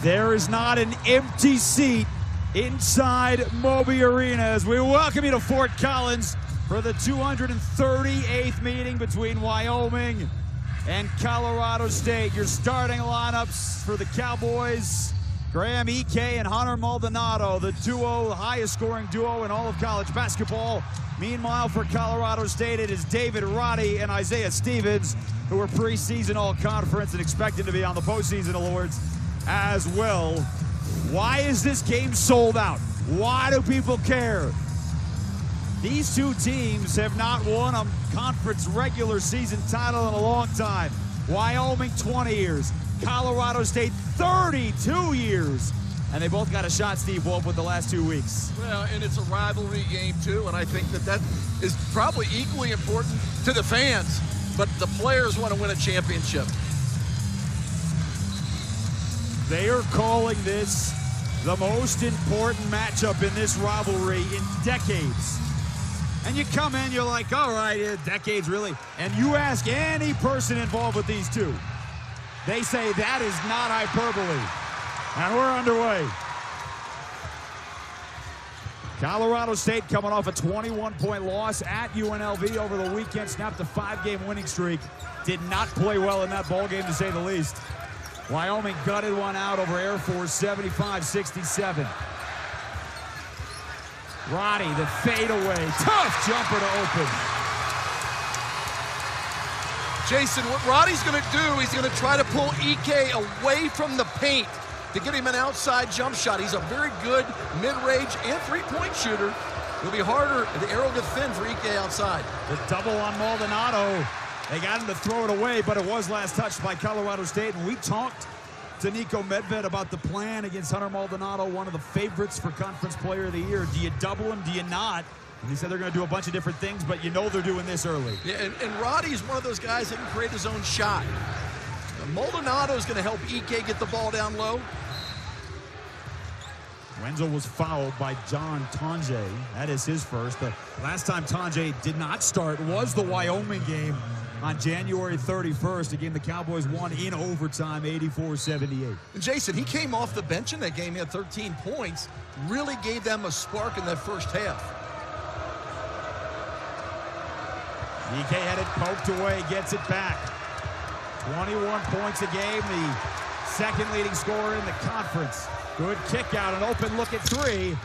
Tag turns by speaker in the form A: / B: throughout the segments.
A: There is not an empty seat inside Moby Arena as we welcome you to Fort Collins for the 238th meeting between Wyoming and Colorado State. Your starting lineups for the Cowboys: Graham Ike and Hunter Maldonado, the duo, the highest scoring duo in all of college basketball. Meanwhile, for Colorado State, it is David Roddy and Isaiah Stevens, who are preseason all-conference and expected to be on the postseason awards as well. Why is this game sold out? Why do people care? These two teams have not won a conference regular season title in a long time. Wyoming, 20 years. Colorado State, 32 years. And they both got a shot, Steve Wolf, with the last 2 weeks.
B: Well, and it's a rivalry game, too, and I think that is probably equally important to the fans. But the players want to win a championship.
A: They are calling this the most important matchup in this rivalry in decades. And you come in, you're like, all right, decades, really? And you ask any person involved with these two, they say that is not hyperbole. And we're underway. Colorado State coming off a 21-point loss at UNLV over the weekend, snapped a 5-game winning streak. Did not play well in that ball game, to say the least. Wyoming gutted one out over Air Force, 75-67. Roddy, the fadeaway, tough jumper to open.
B: Jason, what Roddy's going to do, he's going to try to pull Ike away from the paint to get him an outside jump shot. He's a very good mid-range and three-point shooter. It'll be harder, the arrow to thin for Ike outside.
A: The double on Maldonado. They got him to throw it away, but it was last touched by Colorado State. And we talked to Nico Medved about the plan against Hunter Maldonado, one of the favorites for Conference Player of the Year. Do you double him? Do you not? And he said they're going to do a bunch of different things, but you know they're doing this early.
B: Yeah, and Roddy's one of those guys that can create his own shot. Maldonado is going to help Ike get the ball down low.
A: Wenzel was fouled by John Tonje. That is his first. The last time Tonje did not start was the Wyoming game on January 31st, a game the Cowboys won in overtime, 84-78.
B: And Jason, he came off the bench in that game. He had 13 points. Really gave them a spark in that first half.
A: Ike had it poked away, gets it back. 21 points a game, the second leading scorer in the conference. Good kick out, an open look at three.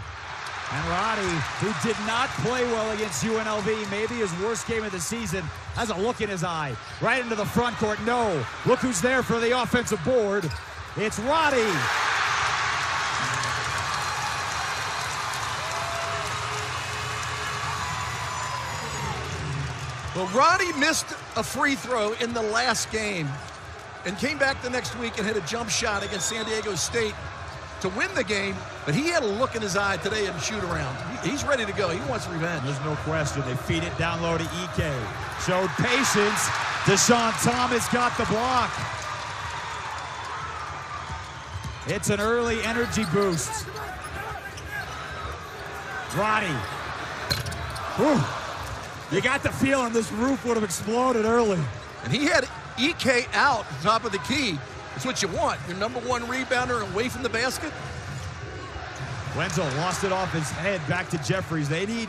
A: And Roddy, who did not play well against UNLV, maybe his worst game of the season, has a look in his eye. Right into the front court. No. Look who's there for the offensive board. It's Roddy.
B: Well, Roddy missed a free throw in the last game and came back the next week and hit a jump shot against San Diego State to win the game, but he had a look in his eye today and shoot around. He's ready to go. He wants revenge.
A: There's no question. They feed it down low to Ike. Showed patience. Deshaun Thomas got the block. It's an early energy boost. Roddy. Whew. You got the feeling this roof would have exploded early.
B: And he had Ike out top of the key. That's what you want. Your number one rebounder away from the basket.
A: Wenzel lost it off his head back to Jeffries. They need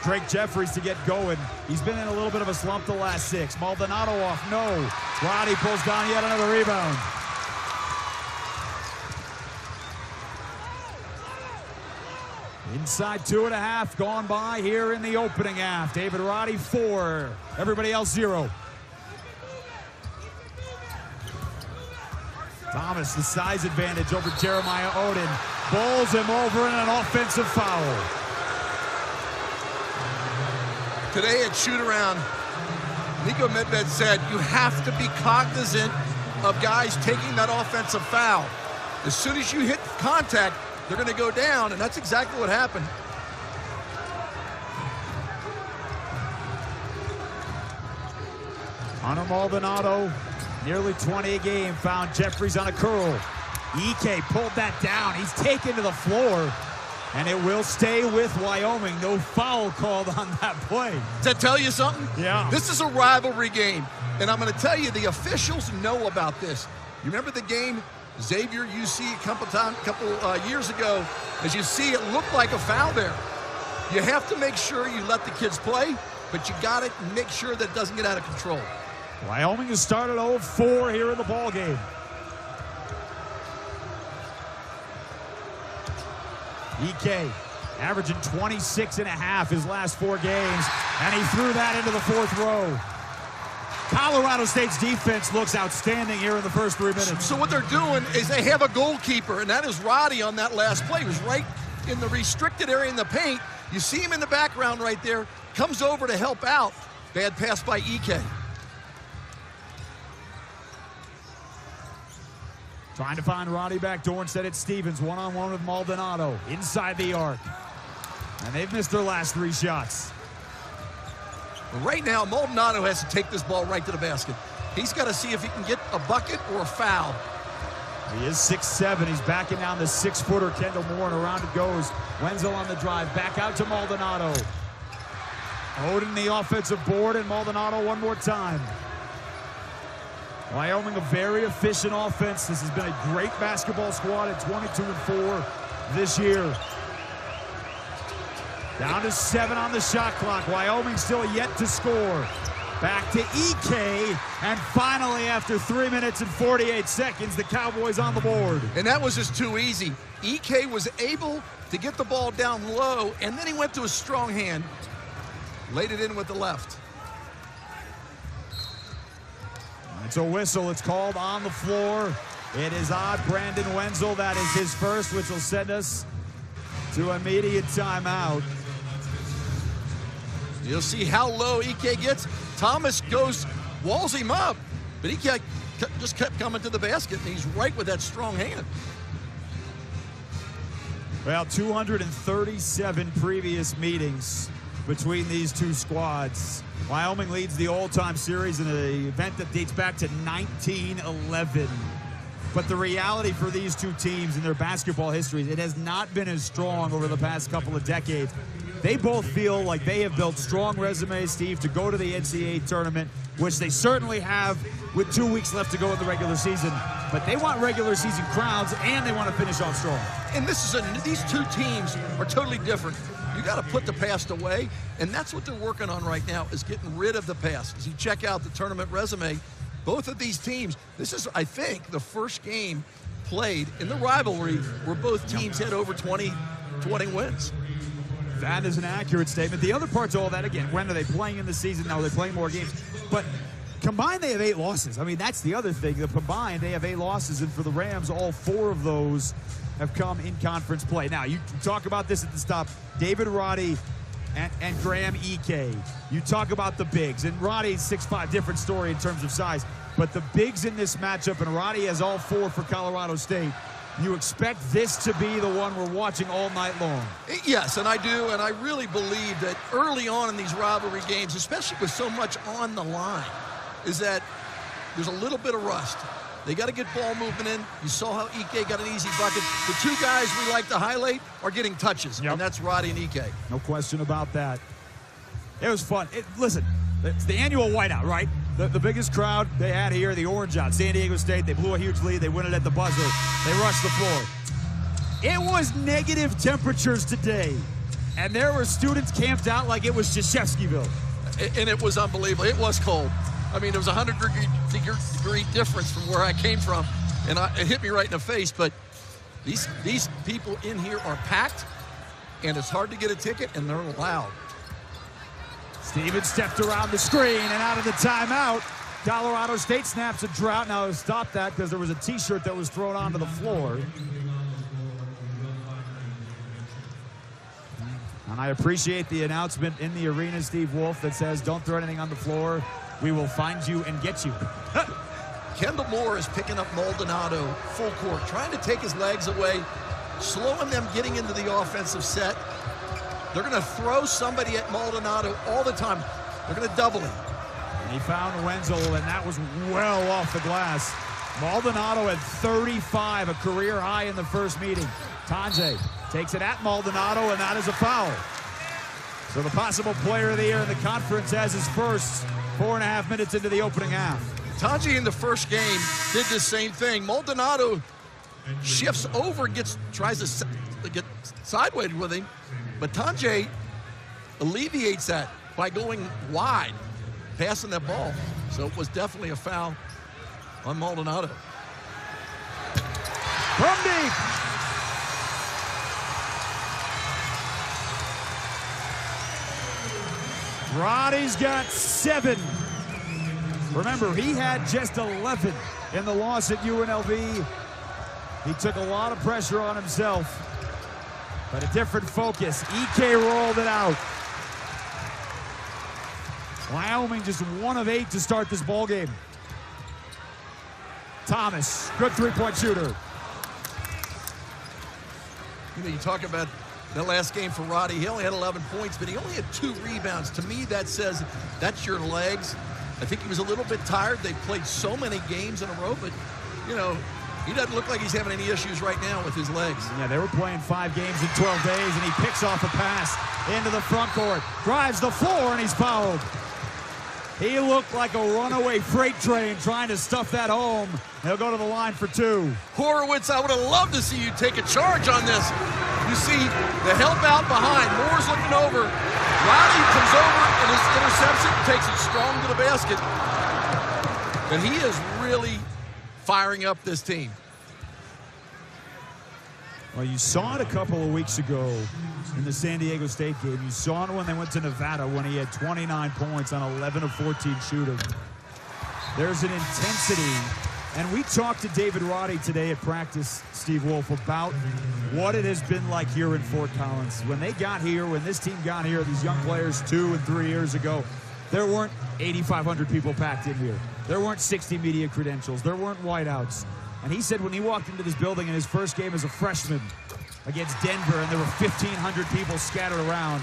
A: Drake Jeffries to get going. He's been in a little bit of a slump the last 6. Maldonado off, no. Roddy pulls down yet another rebound. Inside 2.5 gone by here in the opening half. David Roddy 4, everybody else 0. Thomas, the size advantage over Jeremiah Oden. Bowls him over in an offensive foul.
B: Today at shoot-around, Nico Medved said you have to be cognizant of guys taking that offensive foul. As soon as you hit contact, they're going to go down, and that's exactly what happened.
A: Hunter Maldonado, nearly 20 a game, found Jeffries on a curl. Ike pulled that down. He's taken to the floor, and it will stay with Wyoming. No foul called on that play.
B: Does that tell you something?
A: Yeah.
B: This is a rivalry game, and I'm going to tell you, the officials know about this. You remember the game Xavier, UC, a couple years ago, as you see, it looked like a foul there. You have to make sure you let the kids play, but you got to make sure that it doesn't get out of control.
A: Wyoming has started 0-4 here in the ballgame. EK averaging 26.5 his last 4 games, and he threw that into the 4th row. Colorado State's defense looks outstanding here in the first 3 minutes.
B: So what they're doing is they have a goalkeeper, and that is Roddy on that last play. He was right in the restricted area in the paint. You see him in the background right there, comes over to help out. Bad pass by EK.
A: Trying to find Roddy backdoor. Instead, it's Stevens one-on-one with Maldonado inside the arc. And they've missed their last 3 shots.
B: Right now, Maldonado has to take this ball right to the basket. He's got to see if he can get a bucket or a foul.
A: He is 6'7". He's backing down the 6-footer Kendall Moore, and around it goes. Wenzel on the drive, back out to Maldonado. Holding the offensive board, and Maldonado one more time. Wyoming, a very efficient offense. This has been a great basketball squad at 22-4 this year. Down to 7 on the shot clock. Wyoming still yet to score. Back to EK, and finally, after 3 minutes and 48 seconds, the Cowboys on the board.
B: And that was just too easy. EK was able to get the ball down low, and then he went to a strong hand, laid it in with the left.
A: It's a whistle. It's called on the floor. It is odd. Brandon Wenzel, that is his first, which will send us to immediate timeout.
B: You'll see how low EK gets. Thomas walls him up, but EK just kept coming to the basket, and he's right with that strong hand.
A: Well, 237 previous meetings between these two squads. Wyoming leads the all-time series in an event that dates back to 1911. But the reality for these two teams in their basketball histories, it has not been as strong over the past couple of decades. They both feel like they have built strong resumes, Steve, to go to the NCAA tournament, which they certainly have with 2 weeks left to go in the regular season. But they want regular season crowds, and they want to finish off strong.
B: And these two teams are totally different. You got to put the past away, and that's what they're working on right now, is getting rid of the past. As you check out the tournament resume, both of these teams, this is, I think, the first game played in the rivalry where both teams had over 20 wins.
A: That is an accurate statement. The other part to all that, again, when are they playing in the season? Now, are they playing more games? But combined, they have 8 losses. I mean, that's the other thing. The combined, they have 8 losses, and for the Rams, all 4 of those have come in conference play. Now, you talk about this at the stop. David Roddy and Graham EK. You talk about the bigs, and Roddy's 6'5", different story in terms of size. But the bigs in this matchup, and Roddy has all 4 for Colorado State. You expect this to be the one we're watching all night long.
B: Yes, and I do, and I really believe that early on in these rivalry games, especially with so much on the line, is that there's a little bit of rust. They got to get ball movement in. You saw how EK got an easy bucket. The 2 guys we like to highlight are getting touches, and that's Roddy and EK.
A: No question about that. It was fun. Listen, it's the annual whiteout, right? The biggest crowd they had here, the Orange out, San Diego State. They blew a huge lead. They win it at the buzzer. They rushed the floor. It was negative temperatures today, and there were students camped out like it was Jashevskyville.
B: And it was unbelievable. It was cold. I mean, there was a 100-degree difference from where I came from, and it hit me right in the face. But these people in here are packed, and it's hard to get a ticket, and they're loud.
A: Stevens stepped around the screen and out of the timeout. Colorado State snaps a drought. Now stop that because there was a T-shirt that was thrown onto the floor. And I appreciate the announcement in the arena, Steve Wolf, that says, "Don't throw anything on the floor. We will find you and get you."
B: Kendall Moore is picking up Maldonado full court, trying to take his legs away, slowing them getting into the offensive set. They're going to throw somebody at Maldonado all the time. They're going to double him.
A: And he found Wenzel, and that was well off the glass. Maldonado had 35, a career high in the first meeting. Tanjay takes it at Maldonado, and that is a foul. So the possible player of the year in the conference has his first 4.5 minutes into the opening half.
B: Tanjay in the first game did the same thing. Maldonado shifts over, tries to get sideways with him, but Tanjay alleviates that by going wide, passing that ball. So it was definitely a foul on Maldonado.
A: From deep. Roddy's got 7. Remember, he had just 11 in the loss at UNLV. He took a lot of pressure on himself, but a different focus. EK rolled it out. Wyoming just 1 of 8 to start this ball game. Thomas, good three-point shooter.
B: You know, you talk about that last game for Roddy. He only had 11 points, but he only had 2 rebounds. To me, that says that's your legs. I think he was a little bit tired. They played so many games in a row, but, you know, he doesn't look like he's having any issues right now with his legs.
A: Yeah, they were playing 5 games in 12 days, and he picks off a pass into the front court, drives the floor, and he's fouled. He looked like a runaway freight train trying to stuff that home. He'll go to the line for 2.
B: Horowitz, I would have loved to see you take a charge on this. You see the help out behind. Moore's looking over. Roddy comes over, and his interception takes it strong to the basket. But he is really firing up this team.
A: Well, you saw it a couple of weeks ago in the San Diego State game. You saw it when they went to Nevada when he had 29 points on 11 of 14 shooting. There's an intensity. And we talked to David Roddy today at practice, Steve Wolf, about what it has been like here in Fort Collins. When they got here, when this team got here, these young players 2 and 3 years ago, there weren't 8,500 people packed in here. There weren't 60 media credentials. There weren't whiteouts. And he said when he walked into this building in his first game as a freshman against Denver, and there were 1,500 people scattered around,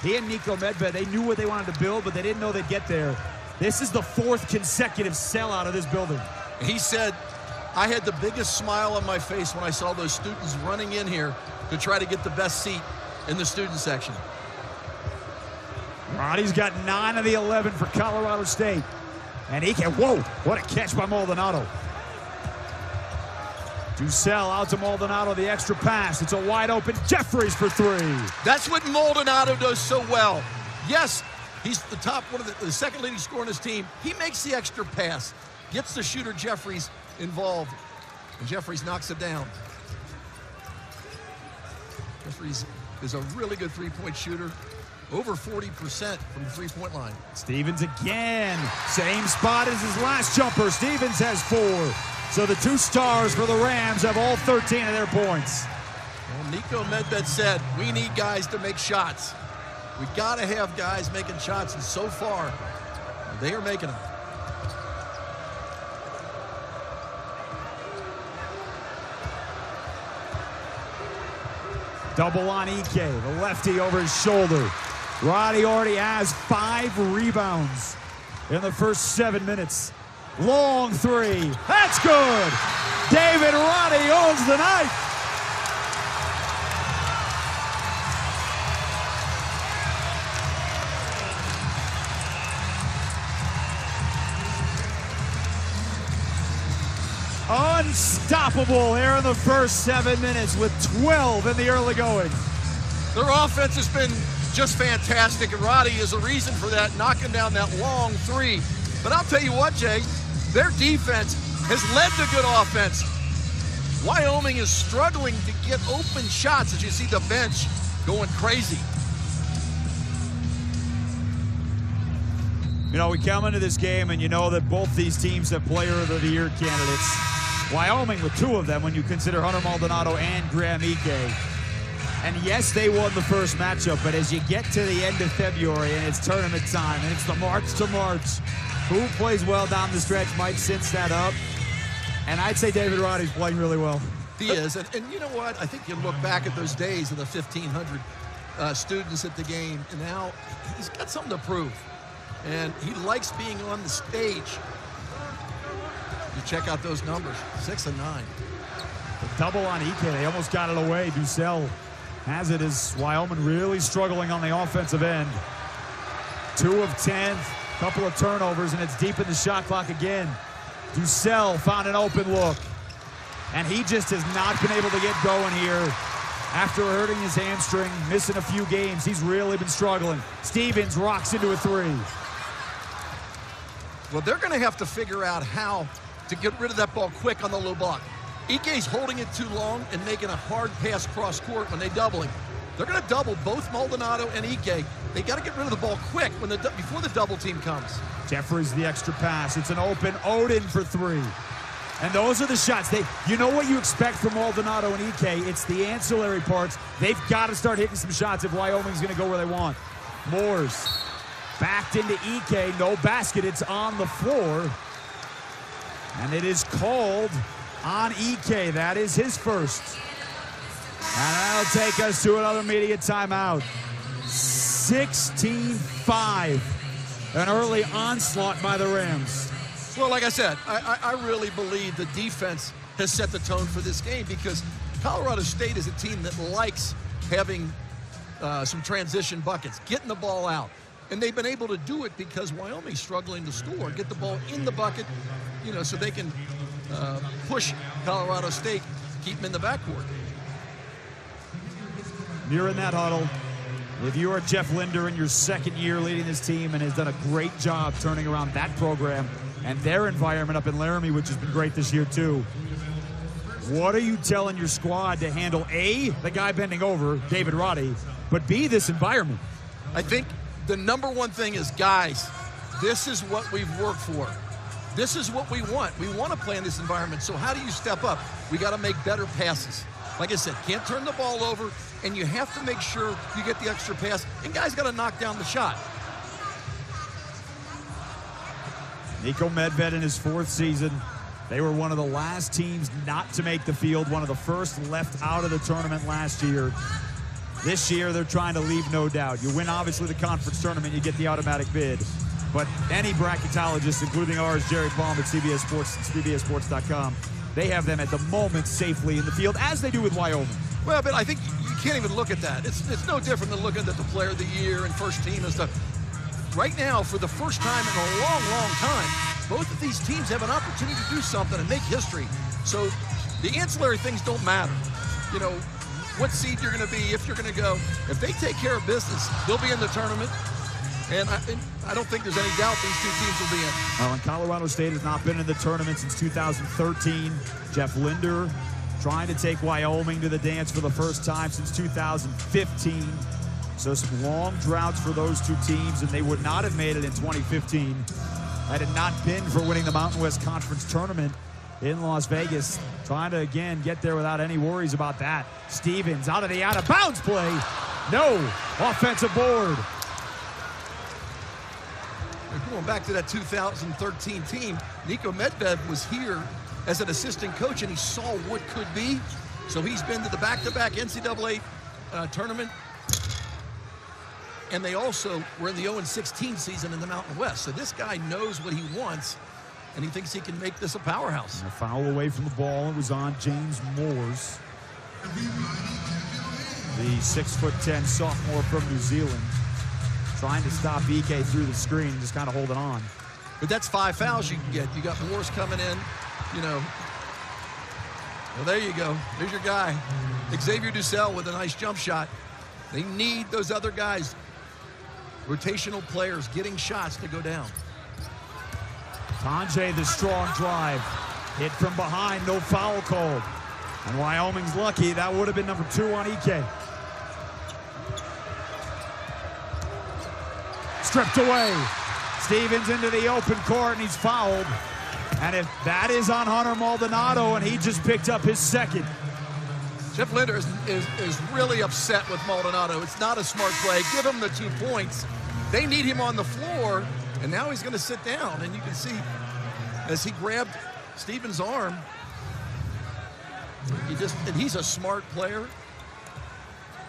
A: he and Nico Medved, they knew what they wanted to build, but they didn't know they'd get there. This is the 4th consecutive sellout of this building.
B: He said, I had the biggest smile on my face when I saw those students running in here to try to get the best seat in the student section.
A: Roddy's got 9 of the 11 for Colorado State. And he can, whoa, what a catch by Maldonado. Dussel out to Maldonado, the extra pass. It's a wide open Jeffries for 3.
B: That's what Maldonado does so well. Yes, he's the top, one of the second leading scorer on his team. He makes the extra pass, gets the shooter Jeffries involved, and Jeffries knocks it down. Jeffries is a really good three-point shooter, over 40% from the three-point line.
A: Stevens again, same spot as his last jumper. Stevens has 4. So the 2 stars for the Rams have all 13 of their points.
B: Well, Nico Medved said, we need guys to make shots. We got to have guys making shots, and so far, they are making them.
A: Double on EK, the lefty over his shoulder. Roddy already has 5 rebounds in the first 7 minutes. Long 3, that's good. David Roddy owns the night. Unstoppable here in the first 7 minutes with 12 in the early going.
B: Their offense has been just fantastic, and Roddy is a reason for that, knocking down that long 3. But I'll tell you what, Jay, their defense has led to good offense. Wyoming is struggling to get open shots as you see the bench going crazy.
A: You know, we come into this game and you know that both these teams have Player of the Year candidates. Wyoming with 2 of them when you consider Hunter Maldonado and Graham Ike. And yes, they won the first matchup, but as you get to the end of February and it's tournament time and it's the March to March, who plays well down the stretch might cinch that up. And I'd say David Roddy's playing really well.
B: He is, and you know what? I think you look back at those days of the 1,500 students at the game, and now he's got something to prove. And he likes being on the stage. You check out those numbers, 6 and 9.
A: The double on Ike, they almost got it away. Dussel has it as Wyoming really struggling on the offensive end. 2 of 10, couple of turnovers, and it's deep in the shot clock again. Dussel found an open look. and he just has not been able to get going here after hurting his hamstring, missing a few games. He's really been struggling. Stevens rocks into a three.
B: Well, they're going to have to figure out how to get rid of that ball quick on the low block. Ike's holding it too long and making a hard pass cross court when they double him. They're going to double both Maldonado and Ike. They got to get rid of the ball quick before the double team comes.
A: Jeffries the extra pass. It's an open Odin for three. And those are the shots. You know what you expect from Maldonado and Ike. It's the ancillary parts. They've got to start hitting some shots if Wyoming's going to go where they want. Moores backed into Ike. No basket. It's on the floor. And it is called on Ike. That is his first. And that'll take us to another media timeout. 16-5. An early onslaught by the Rams.
B: Well, like I said, I really believe the defense has set the tone for this game because Colorado State is a team that likes having some transition buckets, getting the ball out. And they've been able to do it because Wyoming's struggling to score, get the ball in the bucket, so they can push Colorado State, keep them in the backcourt.
A: You're in that huddle. If you are Jeff Linder in your second year leading this team and has done a great job turning around that program and their environment up in Laramie, which has been great this year too, what are you telling your squad to handle A, the guy bending over, David Roddy, but B, this environment?
B: I think the number one thing is, guys, this is what we've worked for. This is what we want. We want to play in this environment. So how do you step up? We got to make better passes. Like I said, can't turn the ball over, and you have to make sure you get the extra pass, and guys got to knock down the shot.
A: Nico Medved in his fourth season. They were one of the last teams not to make the field, one of the first left out of the tournament last year. This year, they're trying to leave no doubt. You win, obviously, the conference tournament, you get the automatic bid. But any bracketologist, including ours, Jerry Palm at CBS Sports and CBSSports.com, they have them at the moment safely in the field, as they do with Wyoming.
B: Well, but I think you can't even look at that. It's no different than looking at the player of the year and first team and stuff. Right now, for the first time in a long, long time, both of these teams have an opportunity to do something and make history. So the ancillary things don't matter. What seed you're going to be, if you're going to go. If they take care of business, they'll be in the tournament. And I don't think there's any doubt these two teams will be in.
A: Well, and Colorado State has not been in the tournament since 2013. Jeff Linder trying to take Wyoming to the dance for the first time since 2015. So some long droughts for those two teams, and they would not have made it in 2015 had it not been for winning the Mountain West Conference tournament in Las Vegas. Trying to, again, get there without any worries about that. Stevens out of bounds play. No offensive board.
B: Going back to that 2013 team, Nico Medved was here as an assistant coach, and he saw what could be. So he's been to the back-to-back NCAA tournament. And they also were in the 0-16 season in the Mountain West. So this guy knows what he wants, and he thinks he can make this a powerhouse.
A: And a foul away from the ball. It was on James Moores, the 6'10" sophomore from New Zealand, trying to stop Ike through the screen, just kind of holding on.
B: But that's 5 fouls you can get. You got Moores coming in, Well, there you go. There's your guy. Xavier Dussel with a nice jump shot. They need those other guys, rotational players, getting shots to go down.
A: Tanjay, the strong drive. Hit from behind, no foul called. And Wyoming's lucky. That would have been number 2 on Ike. Stripped away. Stevens into the open court, and he's fouled. And if that is on Hunter Maldonado, and he just picked up his second.
B: Jeff Linder is really upset with Maldonado. It's not a smart play. Give him the 2 points. They need him on the floor, and now he's going to sit down. And you can see as he grabbed Stevens' arm, and he's a smart player.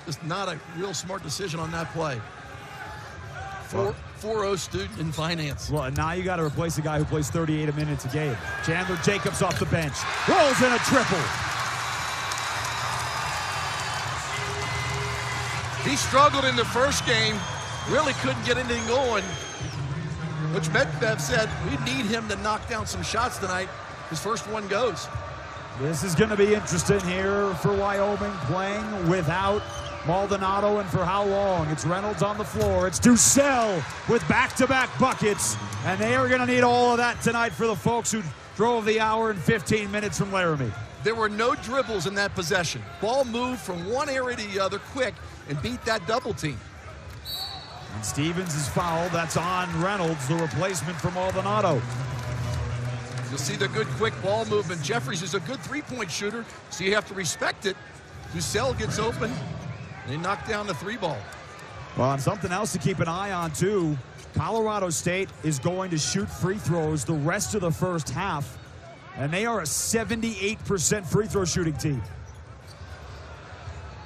B: Just not a real smart decision on that play. 4-0 student in finance.
A: Well, and now you got to replace a guy who plays 38 minutes a game. Chandler Jacobs off the bench. Rolls in a triple.
B: He struggled in the first game. Really couldn't get anything going. Which Medved said, we need him to knock down some shots tonight. His first one goes.
A: This is going to be interesting here for Wyoming, playing without Maldonado, and for how long? It's Reynolds on the floor. It's Dussel with back-to-back buckets, and they are going to need all of that tonight for the folks who drove the hour and 15 minutes from Laramie.
B: There were no dribbles in that possession. Ball moved from one area to the other quick and beat that double team.
A: And Stevens is fouled. That's on Reynolds, the replacement for Maldonado.
B: You'll see the good quick ball movement. Jeffries is a good three-point shooter, so you have to respect it. Dussel gets open, and they knock down the three ball.
A: Well, and something else to keep an eye on, too. Colorado State is going to shoot free throws the rest of the first half, and they are a 78% free throw shooting team.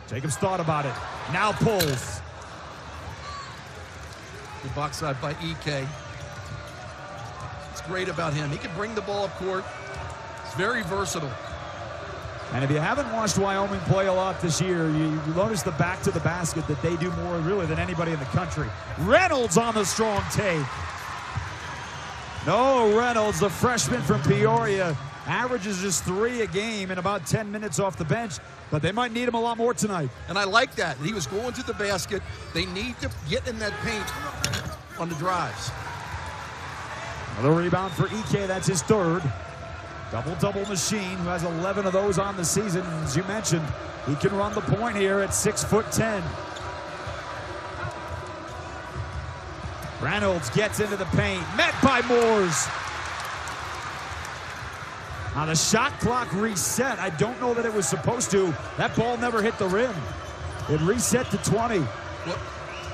A: Jacobs thought about it. Now pulls.
B: The box side by EK. It's great about him. He can bring the ball up court. It's very versatile.
A: And if you haven't watched Wyoming play a lot this year, you notice the back to the basket that they do more really than anybody in the country. Reynolds on the strong take. No, Reynolds, the freshman from Peoria, averages just 3 a game in about 10 minutes off the bench, but they might need him a lot more tonight.
B: And I like that. He was going to the basket. They need to get in that paint on the drives.
A: Another rebound for EK. That's his third. Double-double machine, who has 11 of those on the season. As you mentioned, he can run the point here at 6'10". Reynolds gets into the paint, met by Moores. Now the shot clock reset. I don't know that it was supposed to. That ball never hit the rim. It reset to 20.
B: Well,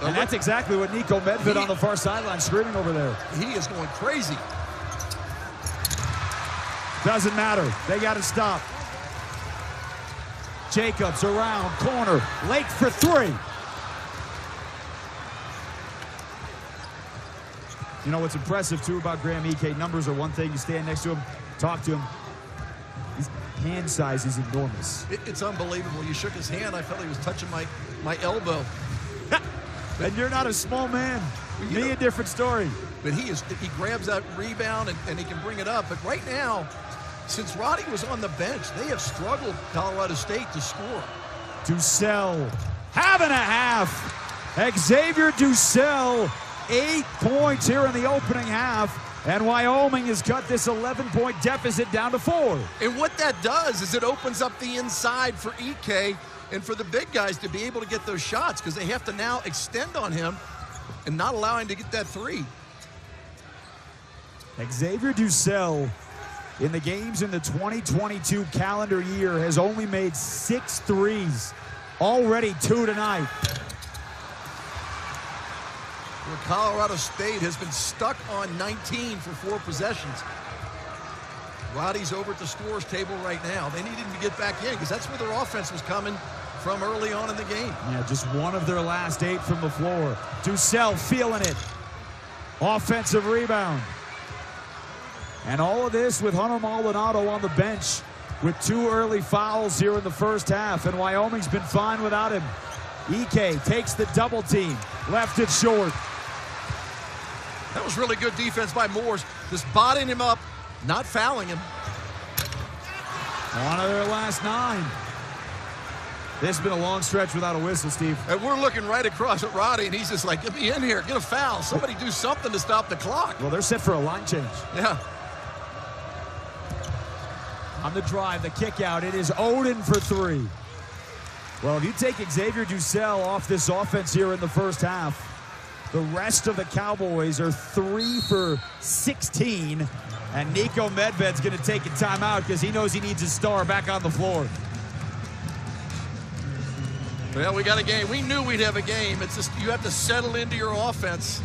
A: and that's exactly what Nico Medved on the far sideline screaming over there.
B: He is going crazy.
A: Doesn't matter. They got to stop. Jacobs around, corner. Lake for 3. You know what's impressive, too, about Graham EK? Numbers are one thing. You stand next to him, talk to him. His hand size is enormous.
B: It's unbelievable. You shook his hand. I felt he was touching my elbow.
A: And you're not a small man. Me, a different story.
B: But he grabs that rebound and he can bring it up. But right now, since Roddy was on the bench, they have struggled, Colorado State, to score.
A: Dussel, having a half. Xavier Dussel, 8 points here in the opening half. And Wyoming has cut this 11-point deficit down to 4.
B: And what that does is it opens up the inside for EK and for the big guys to be able to get those shots, because they have to now extend on him and not allow him to get that 3.
A: Xavier Dussel, in the games in the 2022 calendar year, has only made 6 threes. Already 2 tonight.
B: Where Colorado State has been stuck on 19 for 4 possessions. Roddy's over at the scorer's table right now. They need him to get back in, because that's where their offense was coming from early on in the game.
A: Yeah, just one of their last 8 from the floor. Dussel feeling it. Offensive rebound. And all of this with Hunter Maldonado on the bench with 2 early fouls here in the first half, and Wyoming's been fine without him. EK takes the double team, left it short.
B: That was really good defense by Moores, just bodying him up, not fouling him.
A: One of their last 9. This has been a long stretch without a whistle, Steve.
B: And we're looking right across at Roddy, and he's just like, get me in here, get a foul. Somebody do something to stop the clock.
A: Well, they're set for a line change.
B: Yeah.
A: On the drive, the kick out, it is Oden for 3. Well, if you take Xavier Dussel off this offense here in the first half, the rest of the Cowboys are 3 for 16, and Nico Medved's going to take a timeout because he knows he needs his star back on the floor.
B: Well, we got a game. We knew we'd have a game. It's just you have to settle into your offense.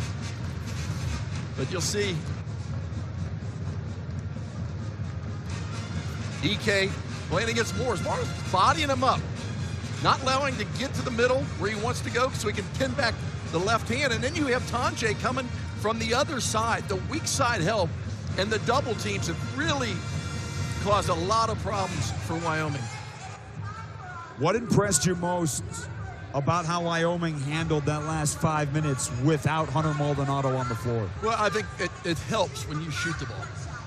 B: But you'll see. EK playing against Moores. Moores bodying him up. Not allowing him to get to the middle where he wants to go so he can pin back the left hand. And then you have Tanjay coming from the other side. The weak side help. And the double teams have really caused a lot of problems for Wyoming.
A: What impressed you most about how Wyoming handled that last 5 minutes without Hunter Maldonado on the floor?
B: Well, I think it helps when you shoot the ball.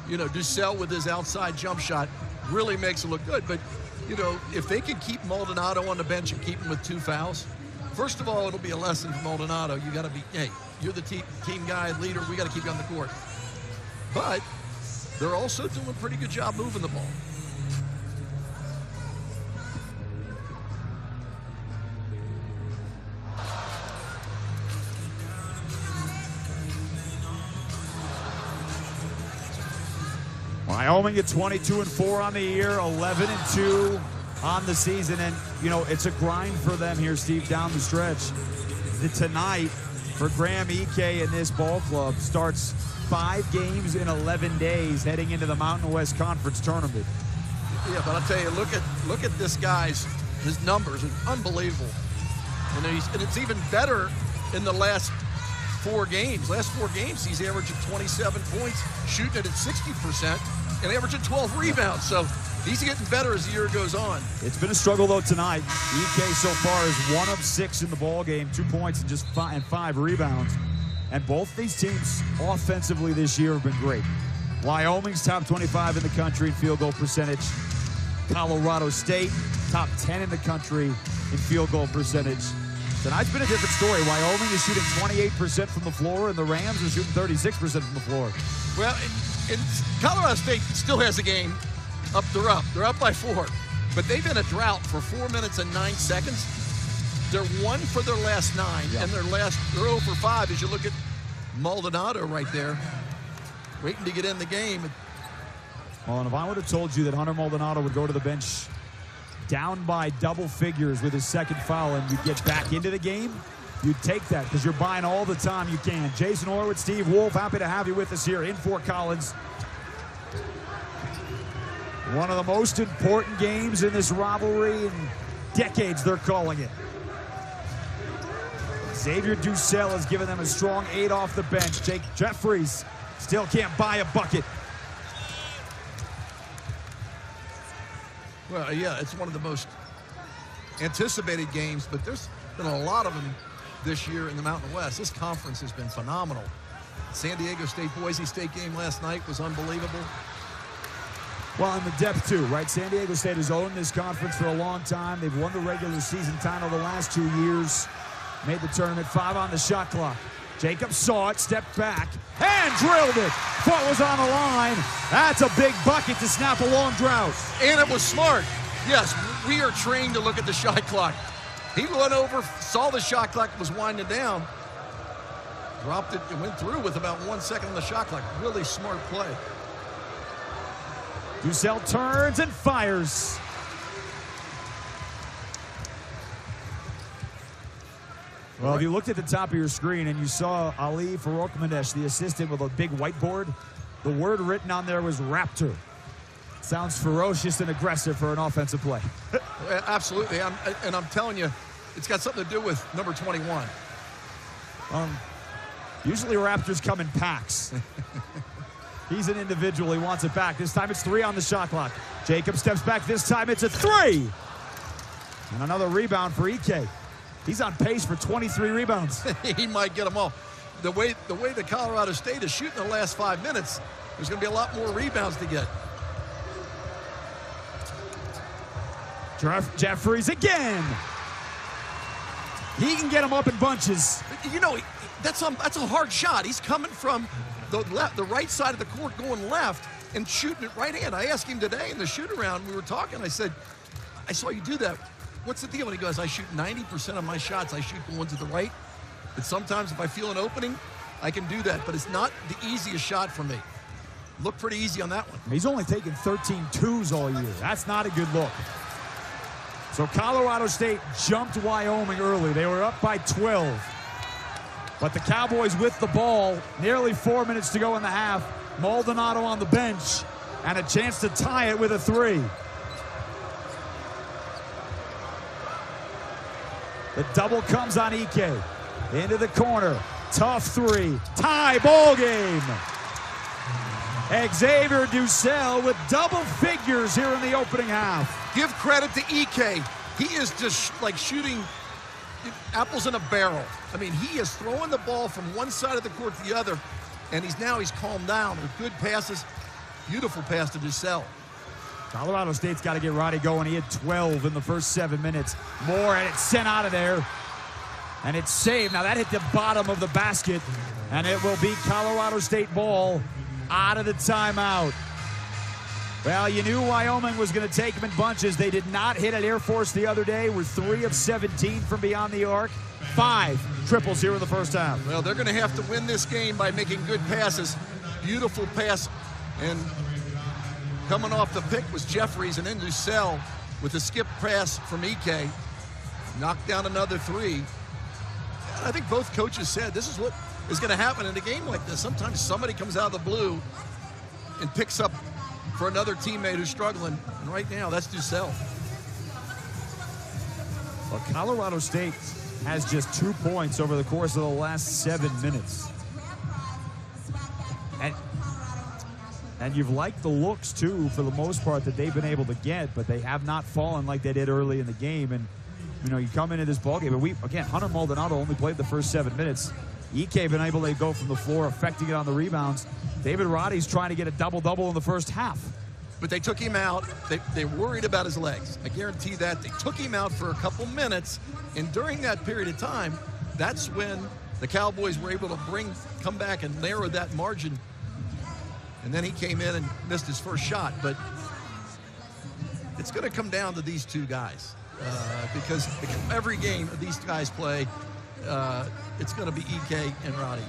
B: You know, Dussel with his outside jump shot really makes it look good. But, you know, if they can keep Maldonado on the bench and keep him with 2 fouls, first of all, it'll be a lesson for Maldonado. You got to be, hey, you're the team guy, leader. We got to keep you on the court. But they're also doing a pretty good job moving the ball.
A: Wyoming at 22-4 on the year, 11-2 on the season, and you know it's a grind for them here, Steve, down the stretch. Tonight for Graham Ike and this ball club starts 5 games in 11 days heading into the Mountain West Conference tournament.
B: Yeah, but I'll tell you, look at this guy's his numbers are unbelievable, and it's even better in the last 4 games. Last 4 games, he's averaging 27 points, shooting it at 60%, and averaging 12 rebounds. So he's getting better as the year goes on.
A: It's been a struggle, though, tonight. EK so far is 1 of 6 in the ball game, 2 points and just 5 rebounds. And both these teams offensively this year have been great. Wyoming's top 25 in the country in field goal percentage. Colorado State, top 10 in the country in field goal percentage. Tonight's been a different story. Wyoming is shooting 28% from the floor, and the Rams are shooting 36% from the floor.
B: Well, and Colorado State still has a game. They're up. They're up by 4. But they've been a drought for 4 minutes and 9 seconds. They're 1 for their last 9, and they're 0 for 5 as you look at Maldonado right there, waiting to get in the game.
A: Well, and if I would have told you that Hunter Maldonado would go to the bench down by double figures with his second foul and you'd get back into the game, you'd take that because you're buying all the time you can. Jason Horowitz, Steve Wolf, happy to have you with us here in Fort Collins. One of the most important games in this rivalry in decades, they're calling it. Xavier Ducell has given them a strong 8 off the bench. Jake Jeffries still can't buy a bucket.
B: Well, yeah, it's one of the most anticipated games, but there's been a lot of them this year in the Mountain West. This conference has been phenomenal. San Diego State, Boise State game last night was unbelievable.
A: Well, and the depth too, right? San Diego State has owned this conference for a long time. They've won the regular season title the last 2 years. Made the tournament, 5 on the shot clock. Jacob saw it, stepped back, and drilled it. Foot was on the line. That's a big bucket to snap a long drought.
B: And it was smart. Yes, we are trained to look at the shot clock. He went over, saw the shot clock was winding down, dropped it, and went through with about 1 second on the shot clock. Really smart play.
A: Ducell turns and fires. Well, if you looked at the top of your screen and you saw Ali Farokhmanesh, the assistant, with a big whiteboard, the word written on there was Raptor. Sounds ferocious and aggressive for an offensive play.
B: Absolutely, and I'm telling you, it's got something to do with number 21.
A: Usually Raptors come in packs. He's an individual. He wants it back. This time it's 3 on the shot clock. Jacob steps back. This time it's a 3. And another rebound for Ike. He's on pace for 23 rebounds.
B: He might get them all. The way the Colorado State is shooting the last 5 minutes, there's going to be a lot more rebounds to get.
A: Jeffries again. He can get them up in bunches.
B: You know, that's a hard shot. He's coming from the right side of the court going left and shooting it right hand. I asked him today in the shoot-around, we were talking, I said, I saw you do that. What's the deal? And he goes, I shoot 90% of my shots. I shoot the ones to the right. But sometimes if I feel an opening, I can do that. But it's not the easiest shot for me. Looked pretty easy on that one.
A: He's only taken 13 twos all year. That's not a good look. So Colorado State jumped Wyoming early. They were up by 12. But the Cowboys with the ball, nearly 4 minutes to go in the half. Maldonado on the bench, and a chance to tie it with a 3. The double comes on Ike. Into the corner. Tough 3. Tie ball game. Xavier Ducell with double figures here in the opening half.
B: Give credit to Ike. He is just like shooting apples in a barrel. I mean, he is throwing the ball from one side of the court to the other, and he's calmed down with good passes. Beautiful pass to Ducell.
A: Colorado State's got to get Roddy going. He had 12 in the first 7 minutes. More, and it's sent out of there. And it's saved. Now that hit the bottom of the basket, and it will be Colorado State ball out of the timeout. Well, you knew Wyoming was going to take them in bunches. They did not hit at Air Force the other day. We're 3 of 17 from beyond the arc. 5 triples here in the first half.
B: Well, they're going to have to win this game by making good passes. Beautiful pass. And coming off the pick was Jeffries, and then Ducell with a skip pass from EK. Knocked down another 3. I think both coaches said this is what is going to happen in a game like this. Sometimes somebody comes out of the blue and picks up for another teammate who's struggling. And right now, that's Ducell.
A: Well, Colorado State has just 2 points over the course of the last 7 minutes. And you've liked the looks, too, for the most part, that they've been able to get, but they have not fallen like they did early in the game. And, you know, you come into this ballgame, but again, Hunter Maldonado only played the first 7 minutes. EK been able to go from the floor, affecting it on the rebounds. David Roddy's trying to get a double-double in the first half.
B: But they took him out. They worried about his legs. I guarantee that. They took him out for a couple minutes, and during that period of time, that's when the Cowboys were able to come back and narrow that margin. And then he came in and missed his first shot. But it's going to come down to these two guys because every game these guys play, it's going to be EK and Roddy.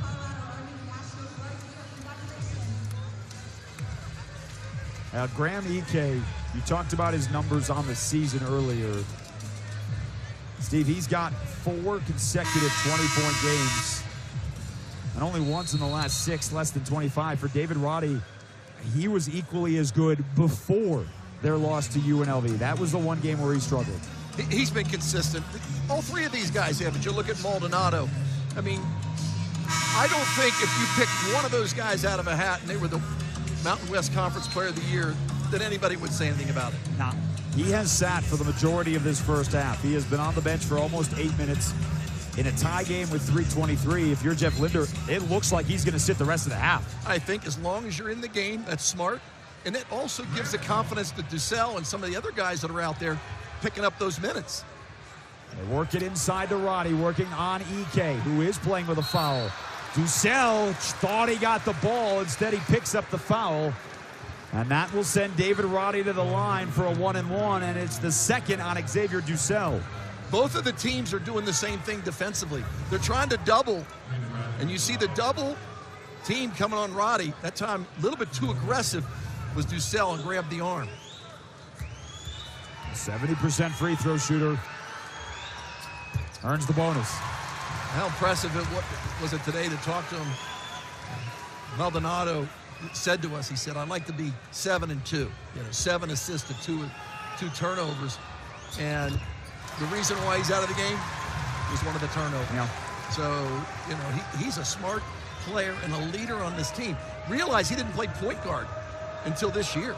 A: Graham EK, you talked about his numbers on the season earlier. Steve, he's got 4 consecutive 20-point games. And only once in the last 6, less than 25. For David Roddy, he was equally as good before their loss to UNLV. That was the one game where he struggled.
B: He's been consistent. All 3 of these guys have, but you look at Maldonado. I mean, I don't think if you picked one of those guys out of a hat and they were the Mountain West Conference Player of the Year, that anybody would say anything about it.
A: Nah, he has sat for the majority of this first half. He has been on the bench for almost 8 minutes. In a tie game with 3:23, if you're Jeff Linder, it looks like he's going to sit the rest of the half.
B: I think as long as you're in the game, that's smart. And it also gives the confidence to Ducell and some of the other guys that are out there picking up those minutes.
A: They work it inside to Roddy, working on EK, who is playing with a foul. Ducell thought he got the ball. Instead, he picks up the foul. And that will send David Roddy to the line for a 1-and-1, and it's the second on Xavier Ducell.
B: Both of the teams are doing the same thing defensively. They're trying to double, and you see the double team coming on Roddy. That time, a little bit too aggressive was Ducell and grabbed the arm.
A: 70% free throw shooter. Earns the bonus.
B: How impressive was it today to talk to him? Maldonado said to us, he said, I'd like to be 7-2. You know, 7 assists to 2 turnovers. And the reason why he's out of the game was one of the turnovers.
A: Yeah.
B: So, you know, he's a smart player and a leader on this team. Realize he didn't play point guard until this year.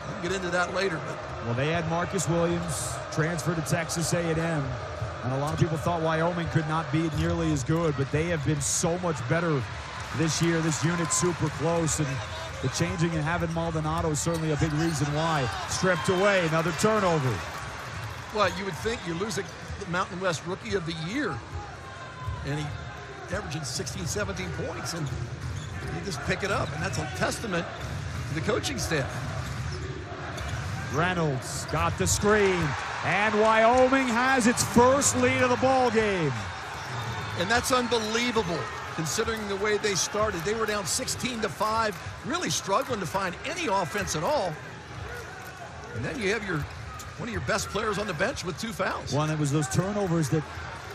B: We'll get into that later. But
A: well, they had Marcus Williams transferred to Texas A&M. And a lot of people thought Wyoming could not be nearly as good, but they have been so much better this year. This unit's super close, and the changing and having Maldonado is certainly a big reason why. Stripped away, another turnover.
B: Well, you would think you're losing the Mountain West Rookie of the Year, and he averaging 16, 17 points, and you just pick it up, and that's a testament to the coaching staff.
A: Reynolds got the screen, and Wyoming has its first lead of the ball game.
B: And that's unbelievable, considering the way they started. They were down 16-5, really struggling to find any offense at all. And then you have one of your best players on the bench with 2 fouls.
A: Well, and it was those turnovers that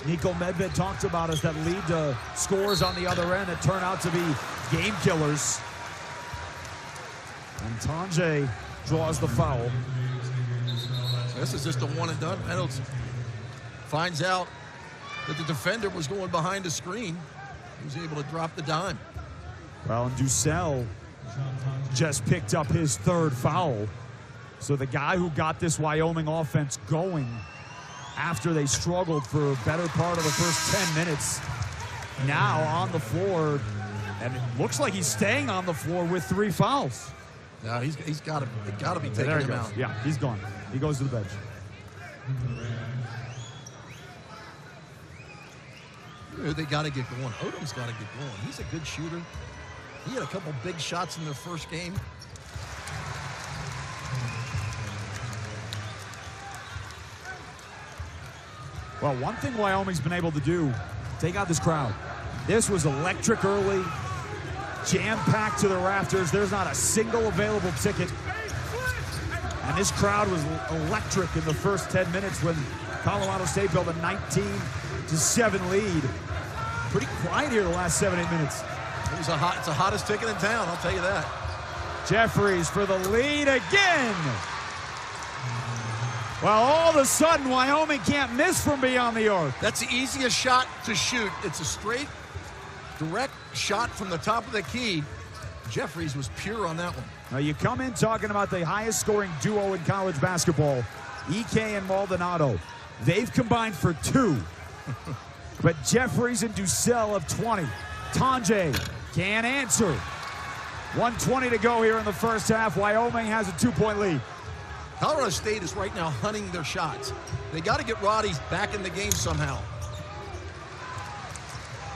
A: Niko Medved talked about us that lead to scores on the other end that turn out to be game killers. And Tanjay draws the foul.
B: This is just a one-and-done. Reynolds finds out that the defender was going behind the screen. He was able to drop the dime.
A: Well, and Ducell just picked up his 3rd foul. So the guy who got this Wyoming offense going after they struggled for a better part of the first 10 minutes, now on the floor, and it looks like he's staying on the floor with 3 fouls.
B: No, he's got to be taking him out.
A: Yeah, he's gone. He goes to the bench.
B: They got to get going. Odom's got to get going. He's a good shooter. He had a couple big shots in their first game.
A: Well, one thing Wyoming's been able to do, take out this crowd. This was electric early, jam-packed to the rafters. There's not a single available ticket. And this crowd was electric in the first 10 minutes when Colorado State built a 19-7 lead. Pretty quiet here the last 7-8 minutes.
B: It's the hottest ticket in town, I'll tell you that.
A: Jeffries for the lead again. Well, all of a sudden, Wyoming can't miss from beyond the arc.
B: That's the easiest shot to shoot. It's a straight, direct shot from the top of the key. Jeffries was pure on that one.
A: Now you come in talking about the highest scoring duo in college basketball, EK and Maldonado. They've combined for 2. But Jeffries and Dussel have 20. Tanjay can't answer. 1:20 to go here in the first half. Wyoming has a 2-point lead.
B: Colorado State is right now hunting their shots. They got to get Roddy back in the game somehow.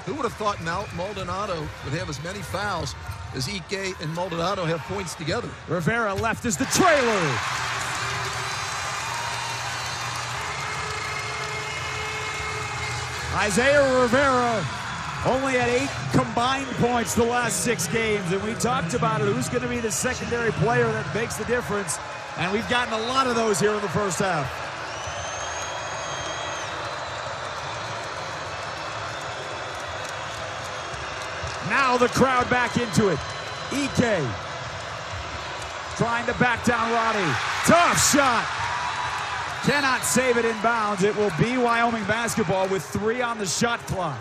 B: Who would have thought Maldonado would have as many fouls as Ike and Maldonado have points together?
A: Rivera left as the trailer. Isaiah Rivera only had 8 combined points the last 6 games, and we talked about it. Who's going to be the secondary player that makes the difference? And we've gotten a lot of those here in the first half. Now the crowd back into it. Ike trying to back down Roddy. Tough shot. Cannot save it in bounds. It will be Wyoming basketball with 3 on the shot clock.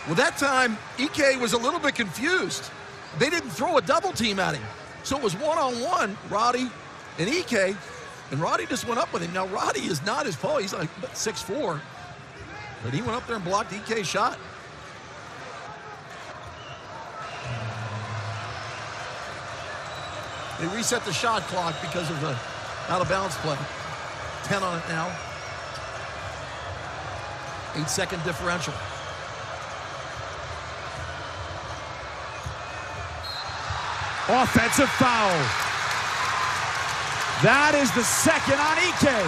B: Well, that time, Ike was a little bit confused. They didn't throw a double team at him. So it was one-on-one, Roddy and Ike, and Roddy just went up with him. Now, Roddy is not his Paul. He's like 6'4", but he went up there and blocked Ike's shot. They reset the shot clock because of the out-of-bounds play. 10 on it now. 8-second differential.
A: Offensive foul. That is the second on Ike.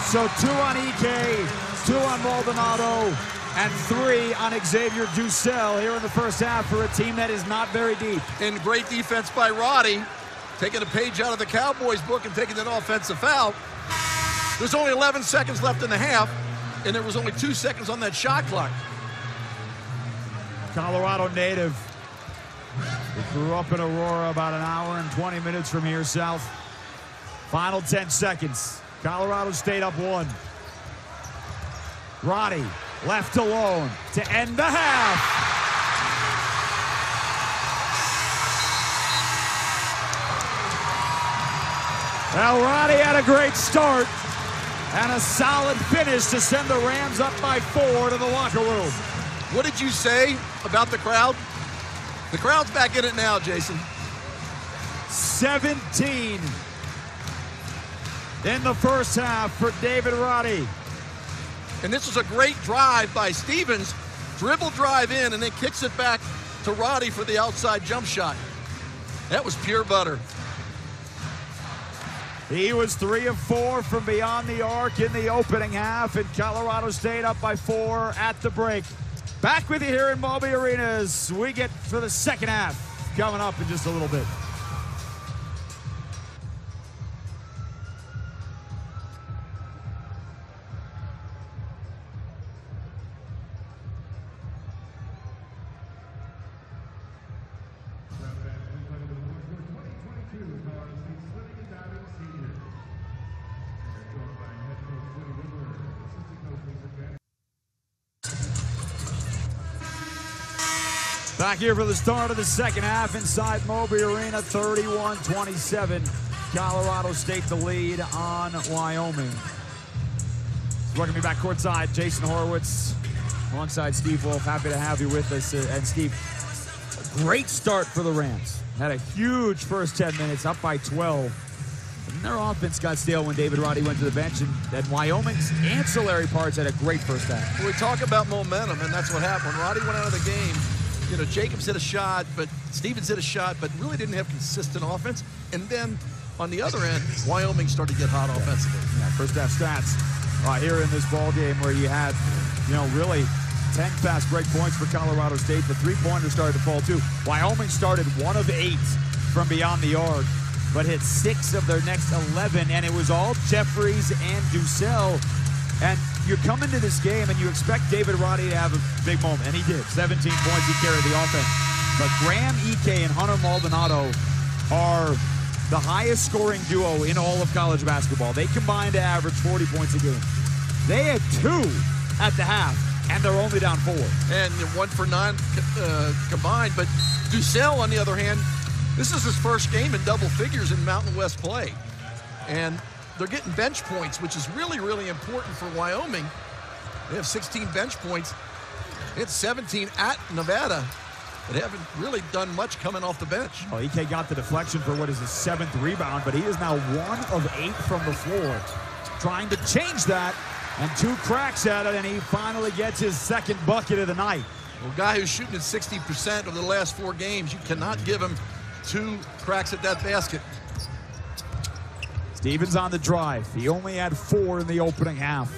A: So 2 on Ike, 2 on Maldonado, and 3 on Xavier Dussel here in the first half for a team that is not very deep.
B: And great defense by Roddy, taking a page out of the Cowboys book and taking an offensive foul. There's only 11 seconds left in the half, and there was only 2 seconds on that shot clock.
A: Colorado native. He grew up in Aurora, about an hour and 20 minutes from here south. Final 10 seconds. Colorado State up 1. Roddy left alone to end the half. Well, Roddy had a great start and a solid finish to send the Rams up by 4 to the locker room.
B: What did you say about the crowd? The crowd's back in it now, Jason.
A: 17 in the first half for David Roddy.
B: And this was a great drive by Stevens. Dribble drive in and then kicks it back to Roddy for the outside jump shot. That was pure butter.
A: He was 3 of 4 from beyond the arc in the opening half, and Colorado State up by 4 at the break. Back with you here in Moby Arena as we get for the second half coming up in just a little bit. Back here for the start of the second half inside Moby Arena, 31-27. Colorado State the lead on Wyoming. Welcome me back courtside, Jason Horowitz alongside Steve Wolf. Happy to have you with us. And Steve, a great start for the Rams. had a huge first 10 minutes, up by 12. And their offense got stale when David Roddy went to the bench, and Wyoming's ancillary parts had a great first half.
B: Well, we talk about momentum, and that's what happened. When Roddy went out of the game, you know, Jacobs hit a shot, but Stevens hit a shot, but really didn't have consistent offense. And then on the other end, Wyoming started to get hot offensively.
A: Yeah, first half stats here in this ball game where you had, you know, really 10 fast break points for Colorado State. The three-pointers started to fall too. Wyoming started 1 of 8 from beyond the arc, but hit 6 of their next 11, and it was all Jeffries and Ducell. And you come into this game and you expect David Roddy to have a big moment, and he did. 17 points, he carried the offense. But Graham Ike and Hunter Maldonado are the highest scoring duo in all of college basketball. They combined to average 40 points a game. They had 2 at the half, and they're only down 4.
B: And 1 for 9 combined. But Ducell, on the other hand, this is his first game in double figures in Mountain West play. And they're getting bench points, which is really, really important for Wyoming. They have 16 bench points. It's 17 at Nevada. They haven't really done much coming off the bench.
A: Well, Ike got the deflection for what is his 7th rebound, but he is now 1 of 8 from the floor. Trying to change that, and 2 cracks at it, and he finally gets his 2nd bucket of the night.
B: Well, a guy who's shooting at 60% over the last 4 games, you cannot give him 2 cracks at that basket.
A: Stevens on the drive. He only had 4 in the opening half.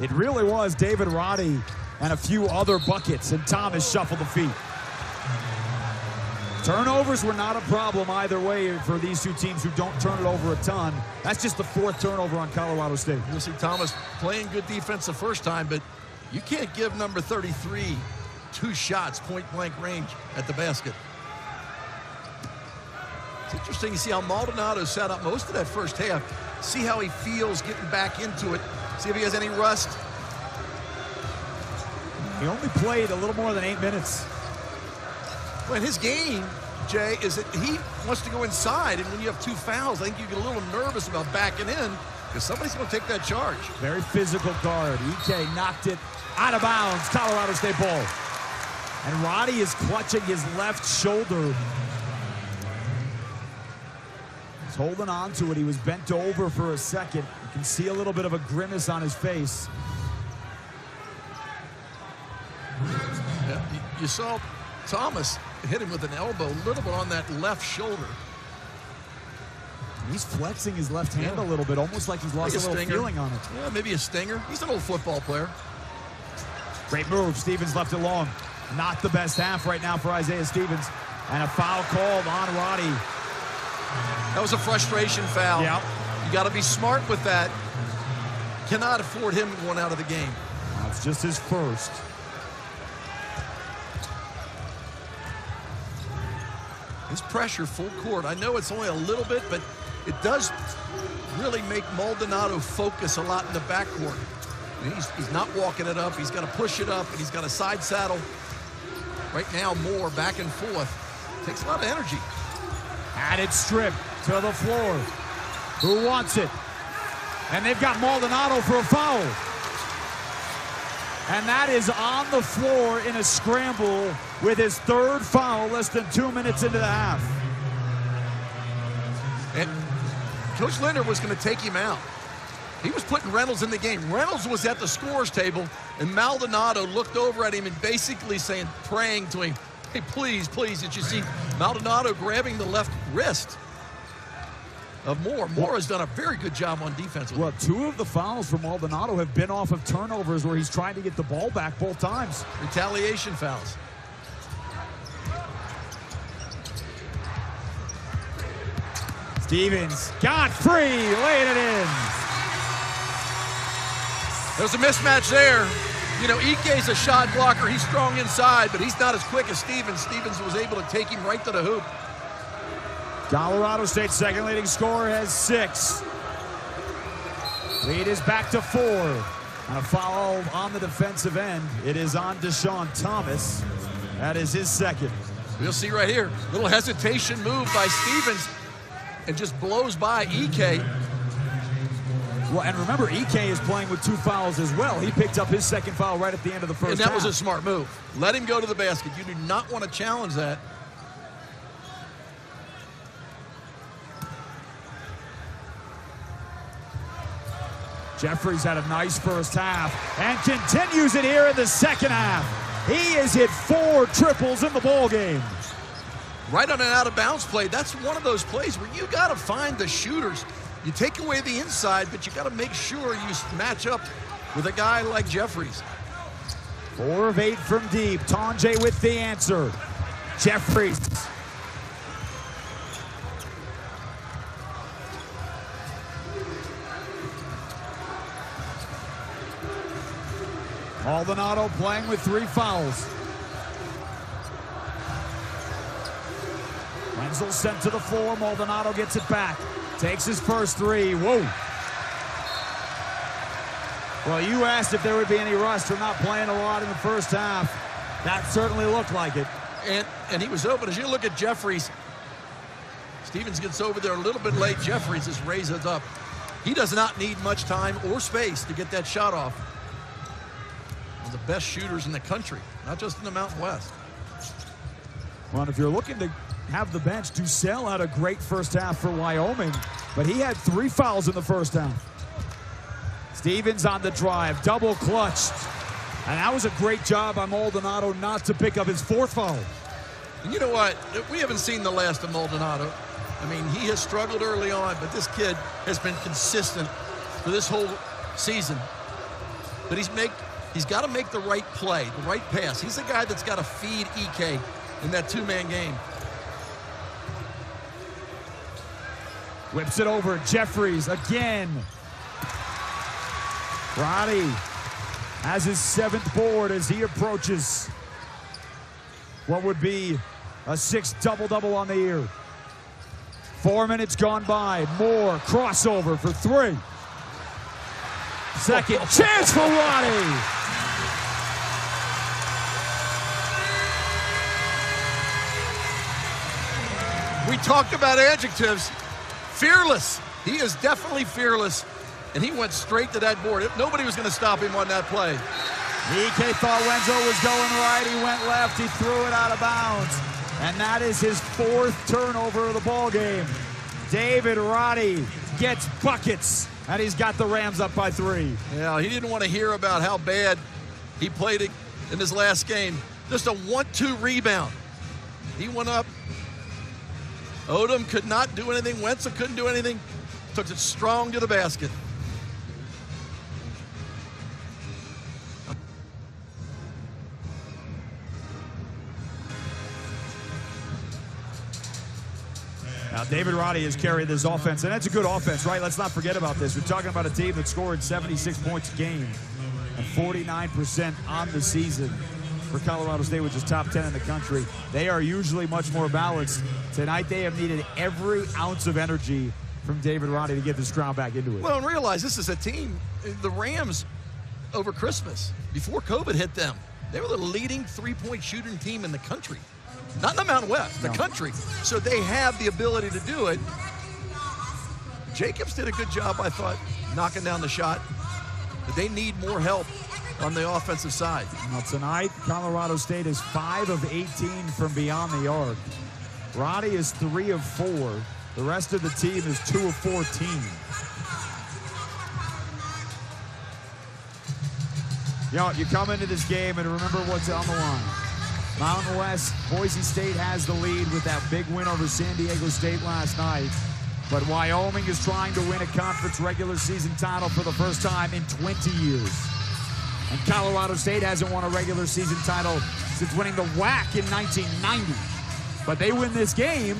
A: It really was David Roddy and a few other buckets, and Thomas shuffled the feet. Turnovers were not a problem either way for these two teams who don't turn it over a ton. That's just the 4th turnover on Colorado State.
B: You'll see Thomas playing good defense the first time, but you can't give number 33 2 shots, point-blank range at the basket. It's interesting to see how Maldonado sat up most of that first half. See how he feels getting back into it. See if he has any rust.
A: He only played a little more than 8 minutes.
B: Well, his game, Jay, is that he wants to go inside, and when you have 2 fouls, I think you get a little nervous about backing in because somebody's going to take that charge.
A: Very physical guard. Ike knocked it out of bounds. Colorado State ball. And Roddy is clutching his left shoulder. He's holding on to it. He was bent over for a second. You can see a little bit of a grimace on his face.
B: Yeah, you saw Thomas hit him with an elbow a little bit on that left shoulder.
A: He's flexing his left hand a little bit, almost like he's lost a little feeling on it.
B: Yeah, maybe a stinger. He's an old football player.
A: Great move. Stevens left it long. Not the best half right now for Isaiah Stevens. And a foul called on Roddy.
B: That was a frustration foul.
A: Yep.
B: You got to be smart with that. Cannot afford him going out of the game.
A: That's just his first.
B: His pressure full court. I know it's only a little bit, but it does really make Maldonado focus a lot in the backcourt. He's not walking it up. He's got to push it up, and he's got a side saddle. Right now, more back and forth. Takes a lot of energy.
A: Added strip to the floor. Who wants it? And they've got Maldonado for a foul. And that is on the floor in a scramble with his 3rd foul less than 2 minutes into the half.
B: And Coach Linder was going to take him out. He was putting Reynolds in the game. Reynolds was at the scorer's table, and Maldonado looked over at him and basically saying, praying to him, hey, please, please. Did you see Maldonado grabbing the left wrist of Moore? Moore has done a very good job on defense.
A: Well, 2 of the fouls for Maldonado have been off of turnovers where he's trying to get the ball back both times.
B: Retaliation fouls.
A: Stevens got free, laying it in.
B: There's a mismatch there. You know, Ike's a shot blocker. He's strong inside, but he's not as quick as Stevens. Stevens was able to take him right to the hoop.
A: Colorado State's 2nd leading scorer has 6. Lead is back to 4. And a foul on the defensive end. It is on Deshaun Thomas. That is his 2nd.
B: We'll see right here. Little hesitation move by Stevens and just blows by Ike.
A: Well, and remember, Ike is playing with 2 fouls as well. He picked up his 2nd foul right at the end of the first half.
B: And that was a smart move. Let him go to the basket. You do not want to challenge that.
A: Jeffries had a nice first half and continues it here in the second half. He has hit 4 triples in the ball game.
B: Right on an out-of-bounds play. That's one of those plays where you got to find the shooters. You take away the inside, but you got to make sure you match up with a guy like Jeffries.
A: 4 of 8 from deep. Tonje with the answer. Jeffries. Maldonado playing with 3 fouls. Wenzel sent to the floor. Maldonado gets it back. Takes his first 3. Whoa. Well, you asked if there would be any rust for not playing a lot in the first half. That certainly looked like it.
B: And he was open. As you look at Jeffries, Stevens gets over there a little bit late. Jeffries just raises it up. He does not need much time or space to get that shot off. One of the best shooters in the country, not just in the Mountain West.
A: Well, if you're looking to have the bench, Ducell had a great first half for Wyoming, but he had 3 fouls in the first half. Stevens on the drive, double clutched. And that was a great job by Maldonado not to pick up his 4th foul.
B: And you know what? We haven't seen the last of Maldonado. I mean, he has struggled early on, but this kid has been consistent for this whole season. But he's got to make the right play, the right pass. He's the guy that's got to feed EK in that 2-man game.
A: Whips it over. Jeffries again. Roddy has his 7th board as he approaches what would be a 6th double-double on the year. 4 minutes gone by. Moore crossover for 3. Second chance for Roddy.
B: We talked about adjectives. Fearless. He is definitely fearless. And he went straight to that board. Nobody was going to stop him on that play.
A: EK thought Wenzel was going right. He went left. He threw it out of bounds. And that is his 4th turnover of the ball game. David Roddy gets buckets, and he's got the Rams up by 3.
B: Yeah, he didn't want to hear about how bad he played it in his last game. Just a 1-2 rebound. He went up. Odom could not do anything. Wenzel couldn't do anything. Took it strong to the basket.
A: Now, David Roddy has carried this offense, and that's a good offense, right? Let's not forget about this. We're talking about a team that scored 76 points a game and 49% on the season for Colorado State, which is top 10 in the country. They are usually much more balanced. Tonight, they have needed every ounce of energy from David Roddy to get this crowd back into it.
B: Well, and realize this is a team, the Rams, over Christmas, before COVID hit them, they were the leading 3-point shooting team in the country. Not in the Mountain West, the country. So they have the ability to do it. Jacobs did a good job, I thought, knocking down the shot. But they need more help on the offensive side.
A: Now tonight, Colorado State is 5 of 18 from beyond the arc. Roddy is 3 of 4. The rest of the team is 2 of 14. You come into this game and remember what's on the line. Mountain West, Boise State has the lead with that big win over San Diego State last night. But Wyoming is trying to win a conference regular season title for the first time in 20 years. And Colorado State hasn't won a regular season title since winning the WAC in 1990. But they win this game,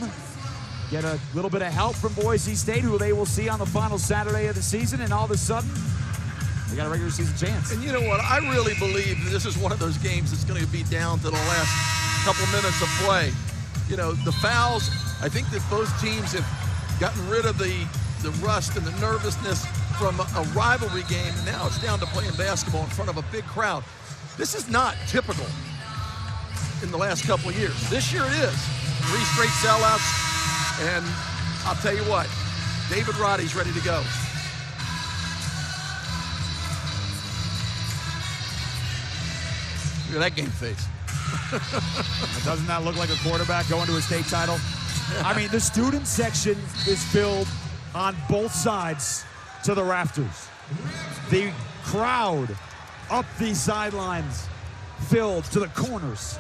A: get a little bit of help from Boise State, who they will see on the final Saturday of the season, and all of a sudden, they got a regular season chance.
B: And you know what? I really believe that this is one of those games that's going to be down to the last couple minutes of play. You know, the fouls, I think that both teams have gotten rid of the rust and the nervousness from a rivalry game, and now it's down to playing basketball in front of a big crowd. This is not typical in the last couple of years. This year it is. 3 straight sellouts, and I'll tell you what, David Roddy's ready to go. Look at that game face.
A: Doesn't that look like a quarterback going to a state title? I mean, the student section is filled on both sides to the rafters. The crowd up these sidelines filled to the corners.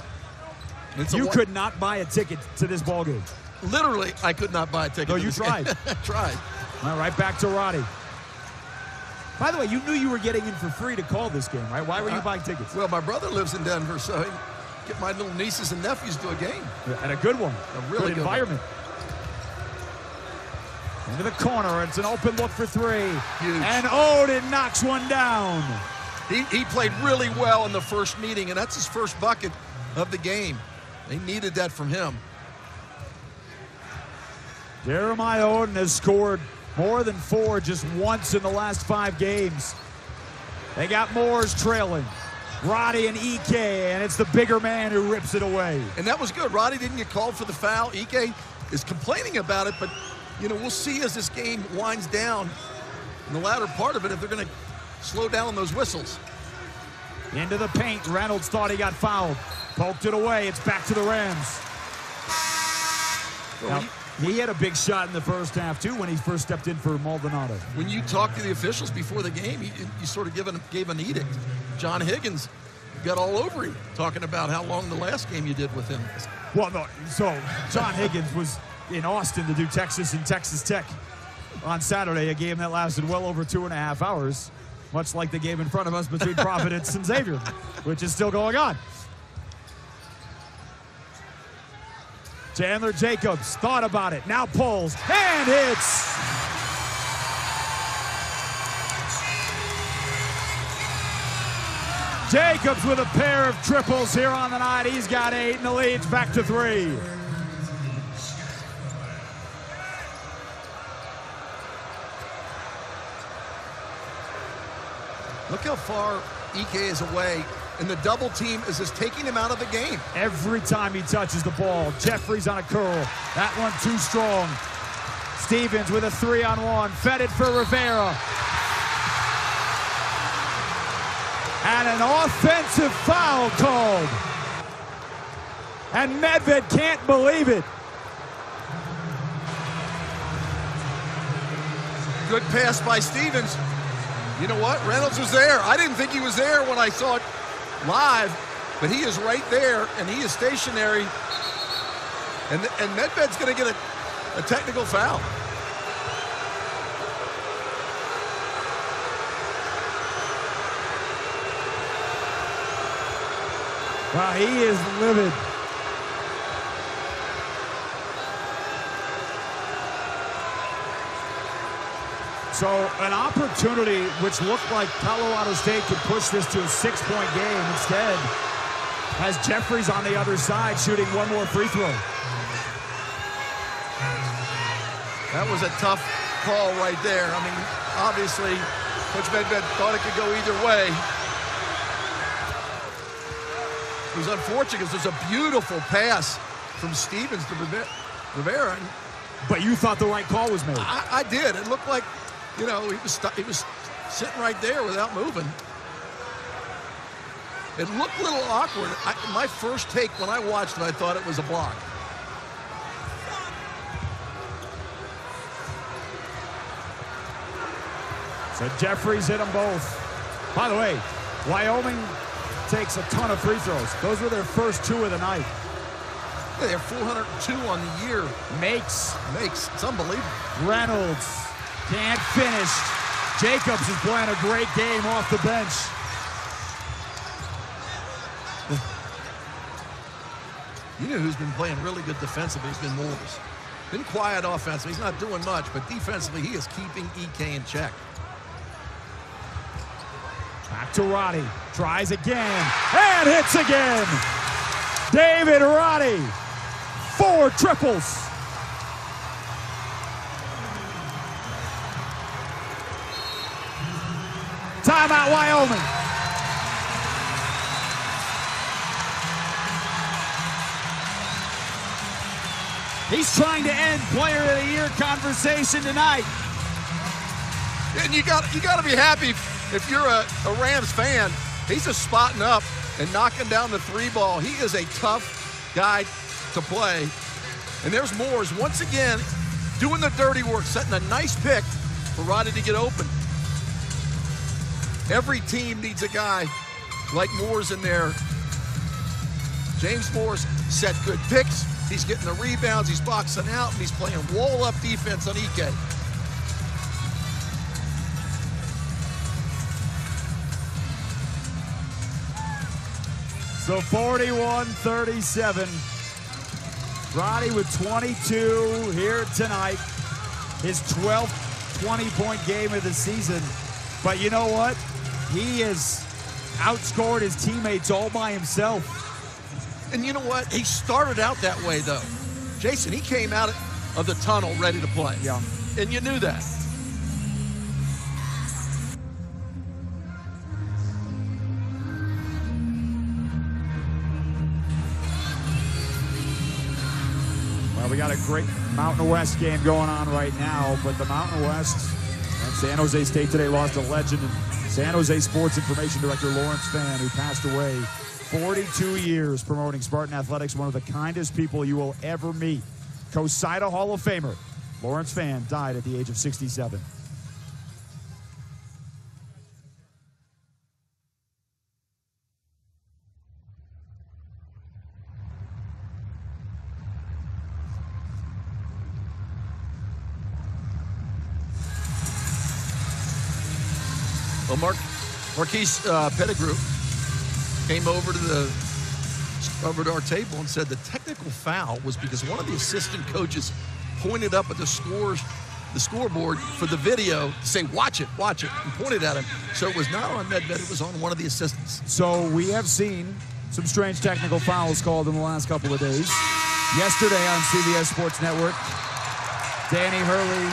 A: You could not buy a ticket to this ball game.
B: Literally, I could not buy a ticket.
A: No,
B: to
A: you
B: this
A: tried.
B: game. I tried.
A: All right, back to Roddy. By the way, you knew you were getting in for free to call this game, right? Why were you buying tickets?
B: Well, my brother lives in Denver, so I get my little nieces and nephews to a game.
A: And a good one.
B: A really good
A: environment. Into the corner. It's an open look for three.
B: Huge.
A: And Odin knocks one down.
B: He played really well in the first meeting, and that's his first bucket of the game. They needed that from him.
A: Jeremiah Odin has scored more than 4 just once in the last 5 games. They got Moores trailing. Roddy and Ike, and it's the bigger man who rips it away.
B: And that was good. Roddy didn't get called for the foul. Ike is complaining about it, but, you know, we'll see as this game winds down in the latter part of it if they're going to slow down those whistles.
A: Into the paint. Reynolds thought he got fouled. Poked it away. It's back to the Rams. Now, he had a big shot in the first half, too, when he first stepped in for Maldonado.
B: When you talk to the officials before the game, you sort of gave an edict. John Higgins got all over him, talking about how long the last game you did with him.
A: Well, no, so John Higgins was in Austin to do Texas and Texas Tech on Saturday, a game that lasted well over 2.5 hours, much like the game in front of us between Providence and Xavier, which is still going on. Chandler Jacobs thought about it, now pulls and hits. Jacobs with a pair of triples here on the night. He's got 8 and the lead's back to 3.
B: Look how far Ike is away, and the double team is just taking him out of the game.
A: Every time he touches the ball, Jeffries on a curl. That one too strong. Stevens with a 3-on-1. Fed it for Rivera. And an offensive foul called. And Medved can't believe it.
B: Good pass by Stevens. You know what? Reynolds was there. I didn't think he was there when I saw it live, but he is right there, and he is stationary. And Medved's going to get a technical foul.
A: Wow, he is livid. So an opportunity which looked like Colorado State could push this to a 6-point game instead has Jeffries on the other side shooting one more free throw.
B: That was a tough call right there. I mean, obviously, Coach Medved thought it could go either way. It was unfortunate because there's a beautiful pass from Stevens to Rivera.
A: But you thought the right call was made.
B: I did. It looked like, you know, he was sitting right there without moving. It looked a little awkward. My first take when I watched it, I thought it was a block.
A: So Jeffries hit them both. By the way, Wyoming takes a ton of free throws. Those were their first 2 of the night.
B: Yeah, they're 402 on the year.
A: Makes.
B: It's unbelievable.
A: Reynolds can't finish. Jacobs is playing a great game off the bench.
B: You know who's been playing really good defensively has been Moores. Been quiet offensively. He's not doing much, but defensively he is keeping EK in check.
A: Back to Roddy. Tries again and hits again. David Roddy. 4 triples. Timeout, Wyoming. He's trying to end Player of the Year conversation tonight.
B: And you got to be happy if you're a Rams fan. He's just spotting up and knocking down the 3 ball. He is a tough guy to play. And there's Moores once again doing the dirty work, setting a nice pick for Roddy to get open. Every team needs a guy like Moore's in there. James Moore's set good picks. He's getting the rebounds. He's boxing out, and he's playing wall-up defense on Ike.
A: So 41-37. Roddy with 22 here tonight. His 12th 20-point game of the season. But you know what? He has outscored his teammates all by himself.
B: And you know what? He started out that way, though. Jason, he came out of the tunnel ready to play.
A: Yeah.
B: And you knew that.
A: Well, we got a great Mountain West game going on right now, but the Mountain West and San Jose State today lost a legend, and San Jose Sports Information Director Lawrence Fan, who passed away 42 years promoting Spartan athletics, one of the kindest people you will ever meet. COSIDA Hall of Famer Lawrence Fan died at the age of 67.
B: Well, Marquise Pettigrew came over to our table and said the technical foul was because one of the assistant coaches pointed up at the scoreboard for the video to say, watch it, and pointed at him. So it was not on Medved, it was on one of the assistants.
A: So we have seen some strange technical fouls called in the last couple of days. Yesterday on CBS Sports Network, Danny Hurley,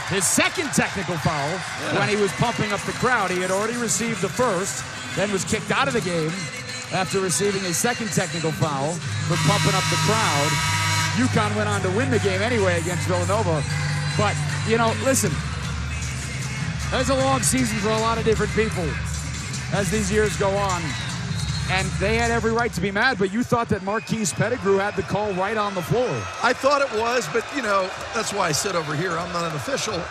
A: his second technical foul when he was pumping up the crowd. He had already received the first, then was kicked out of the game after receiving a second technical foul for pumping up the crowd. UConn went on to win the game anyway against Villanova. But, you know, listen, there's a long season for a lot of different people as these years go on. And they had every right to be mad, but you thought that Marquise Pettigrew had the call right on the floor.
B: I thought it was, but, you know, that's why I sit over here. I'm not an official.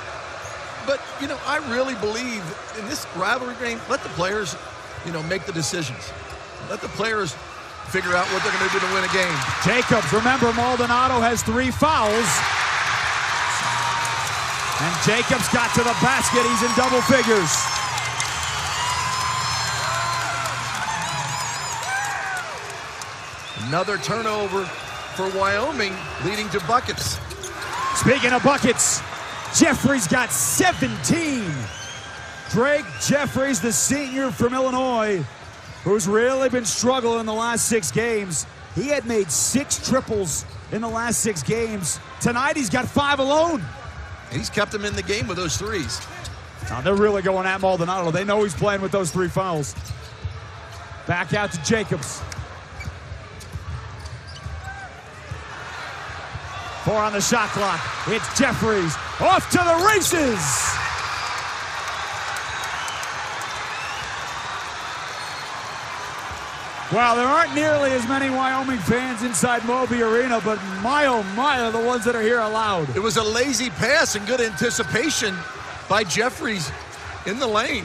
B: But, you know, I really believe in this rivalry game, let the players, you know, make the decisions. Let the players figure out what they're going to do to win a game.
A: Jacobs, remember, Maldonado has 3 fouls. And Jacobs got to the basket. He's in double figures.
B: Another turnover for Wyoming, leading to buckets.
A: Speaking of buckets, Jeffries got 17. Drake Jeffries, the senior from Illinois, who's really been struggling in the last 6 games. He had made 6 triples in the last 6 games. Tonight, he's got 5 alone.
B: He's kept him in the game with those threes.
A: Now, they're really going at Maldonado. They know he's playing with those 3 fouls. Back out to Jacobs. 4 on the shot clock. It's Jeffries off to the races. Well, there aren't nearly as many Wyoming fans inside Moby Arena, but my oh my are the ones that are here are loud.
B: It was a lazy pass and good anticipation by Jeffries in the lane.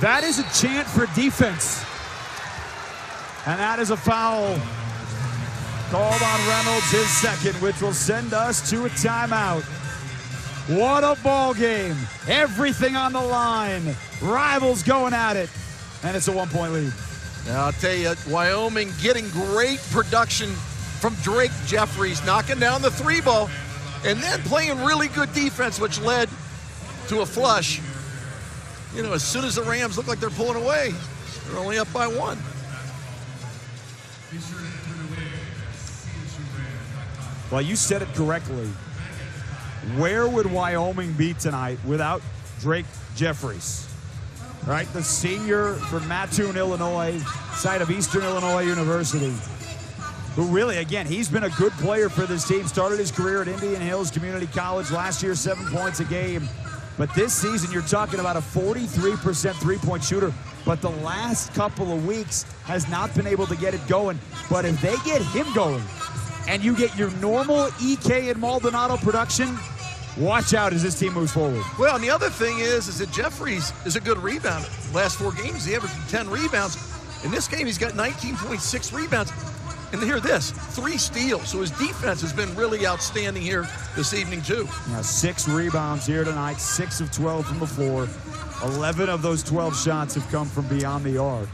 A: That is a chant for defense. And that is a foul called on Reynolds, his second, which will send us to a timeout. What a ball game. Everything on the line. Rivals going at it. And it's a 1-point lead.
B: Now, I'll tell you, Wyoming getting great production from Drake Jeffries, knocking down the 3-ball, and then playing really good defense, which led to a flush. You know, as soon as the Rams look like they're pulling away, they're only up by 1.
A: Well, you said it correctly. Where would Wyoming be tonight without Drake Jeffries? Right, the senior from Mattoon, Illinois, site of Eastern Illinois University, who really, again, he's been a good player for this team. Started his career at Indian Hills Community College last year, 7 points a game. But this season, you're talking about a 43% three-point shooter. But the last couple of weeks has not been able to get it going. But if they get him going, and you get your normal EK and Maldonado production, Watch out as this team moves forward.
B: Well, and the other thing is that Jeffries is a good rebounder. Last 4 games, he averaged 10 rebounds. In this game, he's got 19.6 rebounds. And hear this, 3 steals. So his defense has been really outstanding here this evening, too.
A: Now 6 rebounds here tonight, 6 of 12 from the floor. 11 of those 12 shots have come from beyond the arc.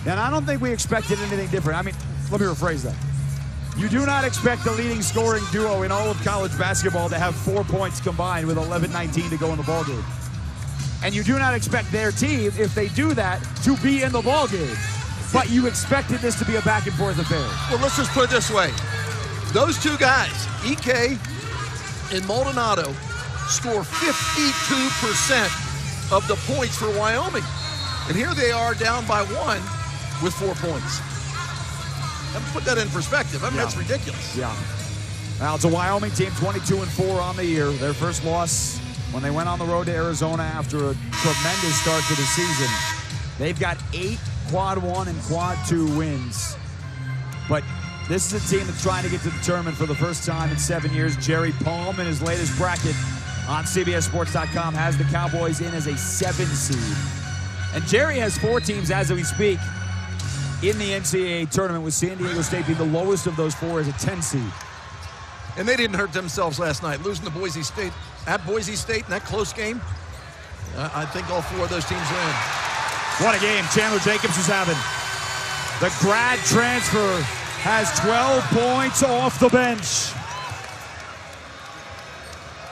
A: And I don't think we expected anything different. I mean, let me rephrase that. You do not expect the leading scoring duo in all of college basketball to have 4 points combined with 11-19 to go in the ballgame. And you do not expect their team, if they do that, to be in the ballgame. But you expected this to be a back-and-forth affair.
B: Well, let's just put it this way. Those 2 guys, EK and Maldonado, score 52% of the points for Wyoming. And here they are down by 1 with 4 points. Put that in perspective. I mean, that's ridiculous.
A: Yeah. Now, it's a Wyoming team, 22-4 on the year. Their first loss when they went on the road to Arizona after a tremendous start to the season. They've got 8 quad 1 and quad 2 wins. But this is a team that's trying to get to the tournament for the first time in 7 years. Jerry Palm, in his latest bracket on CBSSports.com, has the Cowboys in as a 7 seed. And Jerry has 4 teams as we speak in the NCAA tournament, with San Diego State being the lowest of those 4 as a 10 seed.
B: And they didn't hurt themselves last night, losing to Boise State at Boise State in that close game. I think all 4 of those teams win.
A: What a game Chandler Jacobs is having. The grad transfer has 12 points off the bench.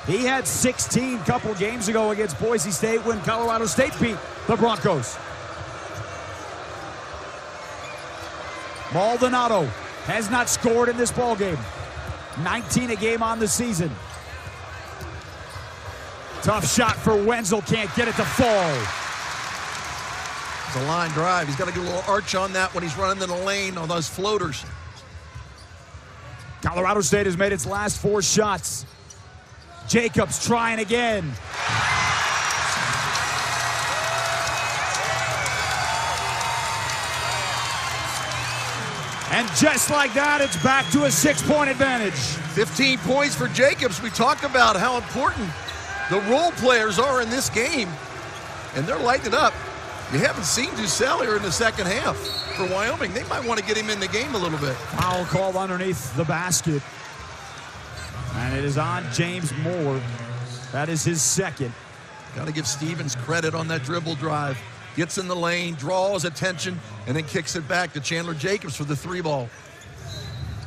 A: He had 16 a couple of games ago against Boise State when Colorado State beat the Broncos. Maldonado has not scored in this ballgame. 19 a game on the season. Tough shot for Wenzel, can't get it to fall.
B: It's a line drive. He's got to get a little arch on that when he's running in the lane on those floaters.
A: Colorado State has made its last 4 shots. Jacobs trying again. And just like that, it's back to a 6-point advantage. 15
B: points for Jacobs. We talked about how important the role players are in this game, and they're lighting it up. You haven't seen Ducell here in the second half for Wyoming. They might want to get him in the game a little bit.
A: Foul called underneath the basket. And it is on James Moore. That is his second.
B: Got to give Stevens credit on that dribble drive. Gets in the lane, draws attention, and then kicks it back to Chandler Jacobs for the 3 ball.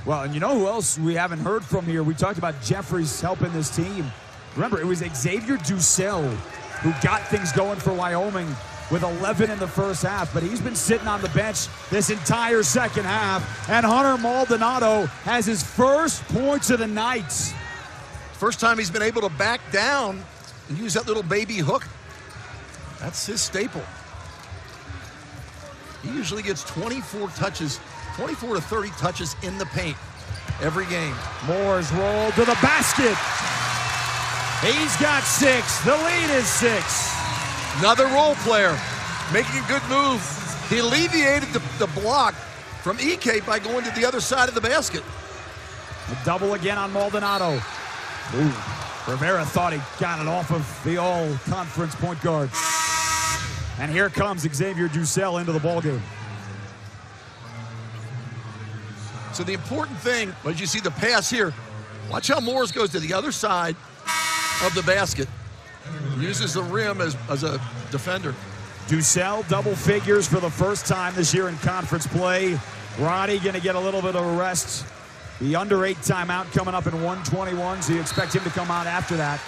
A: Well, and you know who else we haven't heard from here? We talked about Jeffries helping this team. Remember, it was Xavier Ducell who got things going for Wyoming with 11 in the first half, but he's been sitting on the bench this entire second half, and Hunter Maldonado has his first points of the night.
B: First time he's been able to back down and use that little baby hook. That's his staple. He usually gets 24 touches, 24 to 30 touches in the paint every game.
A: Moore's rolled to the basket. He's got 6. The lead is 6.
B: Another role player making a good move. He alleviated the block from EK by going to the other side of the basket.
A: A double again on Maldonado. Ooh, Rivera thought he got it off of the all-conference point guard. And here comes Xavier Ducell into the ballgame.
B: So the important thing, as you see the pass here, watch how Morris goes to the other side of the basket. Uses the rim as a defender.
A: Ducell double figures for the first time this year in conference play. Roddy going to get a little bit of a rest. The under 8 timeout coming up in 1:21, so you expect him to come out after that.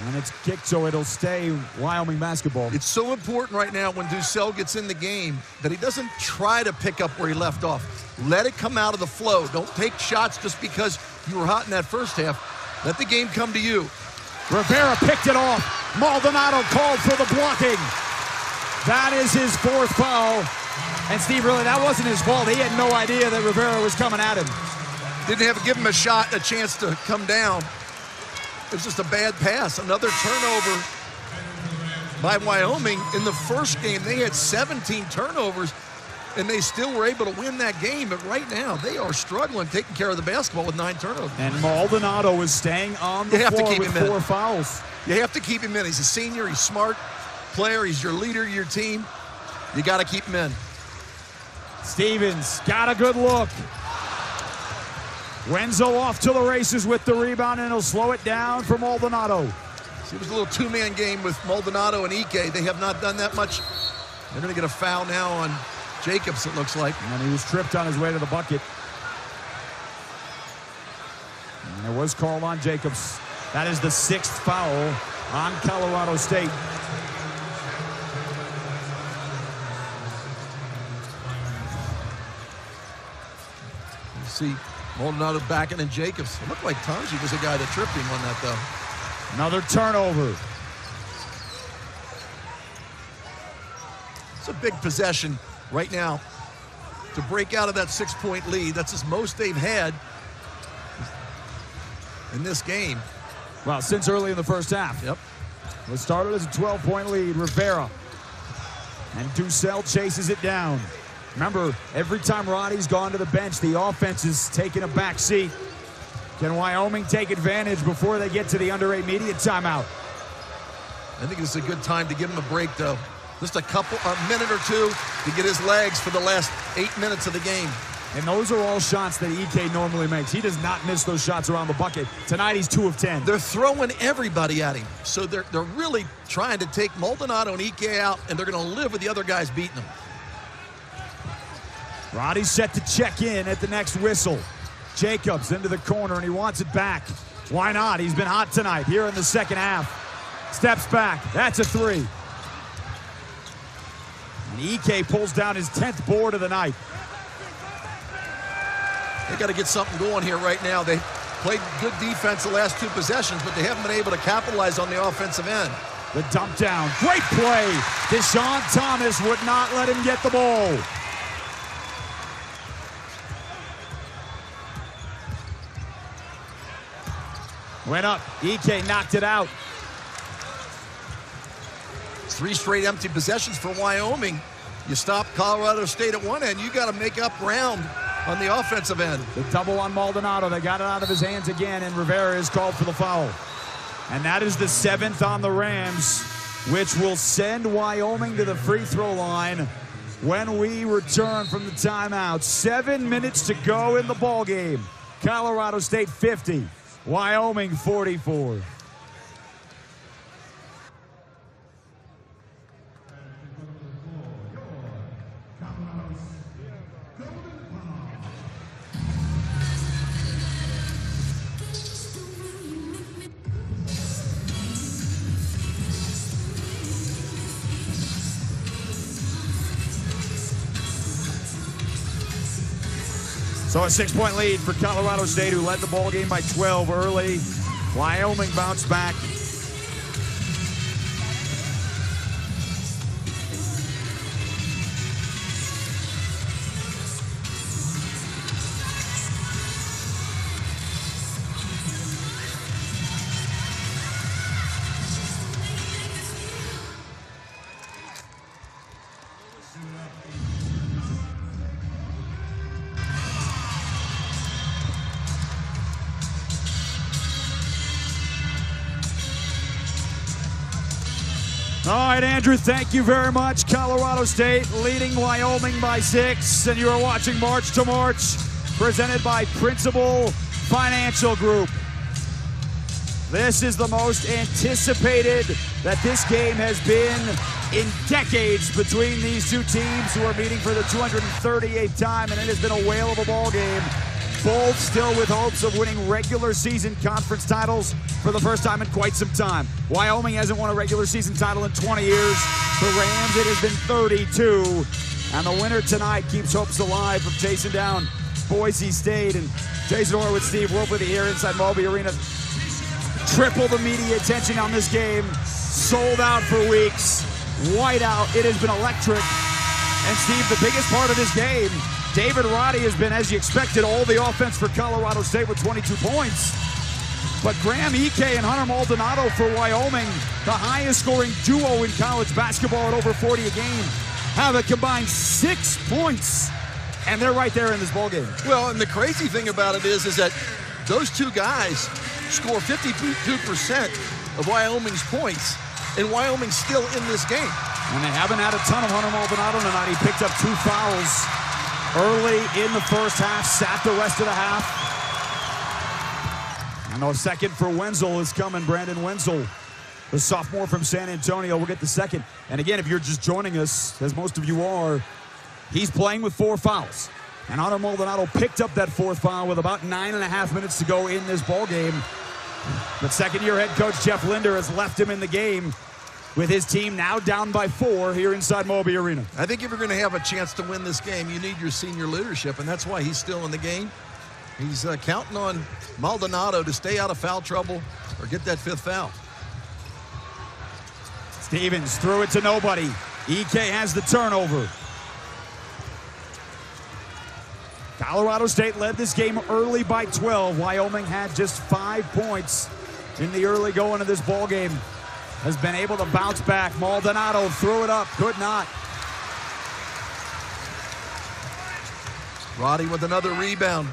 A: And it's kicked, so it'll stay Wyoming basketball.
B: It's so important right now when Ducell gets in the game that he doesn't try to pick up where he left off. Let it come out of the flow. Don't take shots just because you were hot in that first half. Let the game come to you.
A: Rivera picked it off. Maldonado called for the blocking. That is his 4th foul. And Steve, really, that wasn't his fault. He had no idea that Rivera was coming at him.
B: Didn't have to give him a shot, a chance to come down. It was just a bad pass. Another turnover by Wyoming. In the first game, they had 17 turnovers. and they still were able to win that game. But right now, they are struggling taking care of the basketball with 9 turnovers.
A: And Maldonado is staying on the floor with 4 fouls.
B: You have to keep him in. He's a senior. He's a smart player. He's your leader of your team. You got to keep him in.
A: Stevens got a good look. Wenzel off to the races with the rebound, and he'll slow it down for Maldonado.
B: See, it was a little 2-man game with Maldonado and Ike. They have not done that much. They're going to get a foul now on Jacobs, it looks like.
A: And he was tripped on his way to the bucket. And it was called on Jacobs. That is the 6th foul on Colorado State.
B: You see Maldonado backing in Jacobs. It looked like Tanji was the guy that tripped him on that, though.
A: Another turnover.
B: It's a big possession right now to break out of that 6-point lead. That's the most they've had in this game.
A: Well, since early in the first half.
B: Yep.
A: It started as a 12-point lead. Rivera. And Ducell chases it down. Remember, every time Roddy's gone to the bench, the offense is taking a back seat. Can Wyoming take advantage before they get to the under 8 media timeout?
B: I think it's a good time to give him a break, though. Just a minute or two to get his legs for the last 8 minutes of the game.
A: And those are all shots that Ike normally makes. He does not miss those shots around the bucket. Tonight, he's 2 of 10.
B: They're throwing everybody at him. So they're really trying to take Maldonado and Ike out, and they're going to live with the other guys beating them.
A: Roddy's set to check in at the next whistle. Jacobs into the corner, and he wants it back. Why not? He's been hot tonight here in the second half. Steps back. That's a 3. And Ike pulls down his 10th board of the night.
B: They got to get something going here right now. They played good defense the last 2 possessions, but they haven't been able to capitalize on the offensive end.
A: The dump down. Great play. Deshaun Thomas would not let him get the ball. Went up. Ike knocked it out.
B: 3 straight empty possessions for Wyoming. You stop Colorado State at one end, you got to make up ground on the offensive end.
A: The double on Maldonado. They got it out of his hands again, and Rivera is called for the foul. And that is the 7th on the Rams, which will send Wyoming to the free throw line when we return from the timeout. 7 minutes to go in the ball game. Colorado State 50, Wyoming 44. So a 6-point lead for Colorado State, who led the ball game by 12 early. Wyoming bounced back. All right, Andrew, thank you very much. Colorado State leading Wyoming by 6, and you are watching March to March, presented by Principal Financial Group. This is the most anticipated that this game has been in decades between these two teams who are meeting for the 238th time, and it has been a whale of a ball game. Both still with hopes of winning regular season conference titles for the first time in quite some time. Wyoming hasn't won a regular season title in 20 years. For Rams, it has been 32. And the winner tonight keeps hopes alive of chasing down Boise State. And Jason Horowitz, Steve Wolfley here inside Moby Arena. Triple the media attention on this game. Sold out for weeks. White out. It has been electric. And Steve, the biggest part of this game, David Roddy has been, as you expected, all the offense for Colorado State with 22 points. But Graham Ike and Hunter Maldonado for Wyoming, the highest scoring duo in college basketball at over 40 a game. have a combined 6 points, and they're right there in this ballgame.
B: Well, and the crazy thing about it is that those two guys score 52% of Wyoming's points, and Wyoming's still in this game.
A: And they haven't had a ton of Hunter Maldonado tonight. He picked up 2 fouls early in the first half, sat the rest of the half. And a second for Wenzel is coming. Brandon Wenzel, the sophomore from San Antonio, will get the second. And again, if you're just joining us, as most of you are, he's playing with 4 fouls. And Hunter Maldonado picked up that 4th foul with about 9.5 minutes to go in this ball game. But second-year head coach Jeff Linder has left him in the game with his team now down by 4 here inside Moby Arena.
B: I think if you're going to have a chance to win this game, you need your senior leadership, and that's why he's still in the game. He's counting on Maldonado to stay out of foul trouble or get that 5th foul.
A: Stevens threw it to nobody. EK has the turnover. Colorado State led this game early by 12. Wyoming had just 5 points in the early going of this ball game. Has been able to bounce back. Maldonado threw it up, could not.
B: Roddy with another rebound.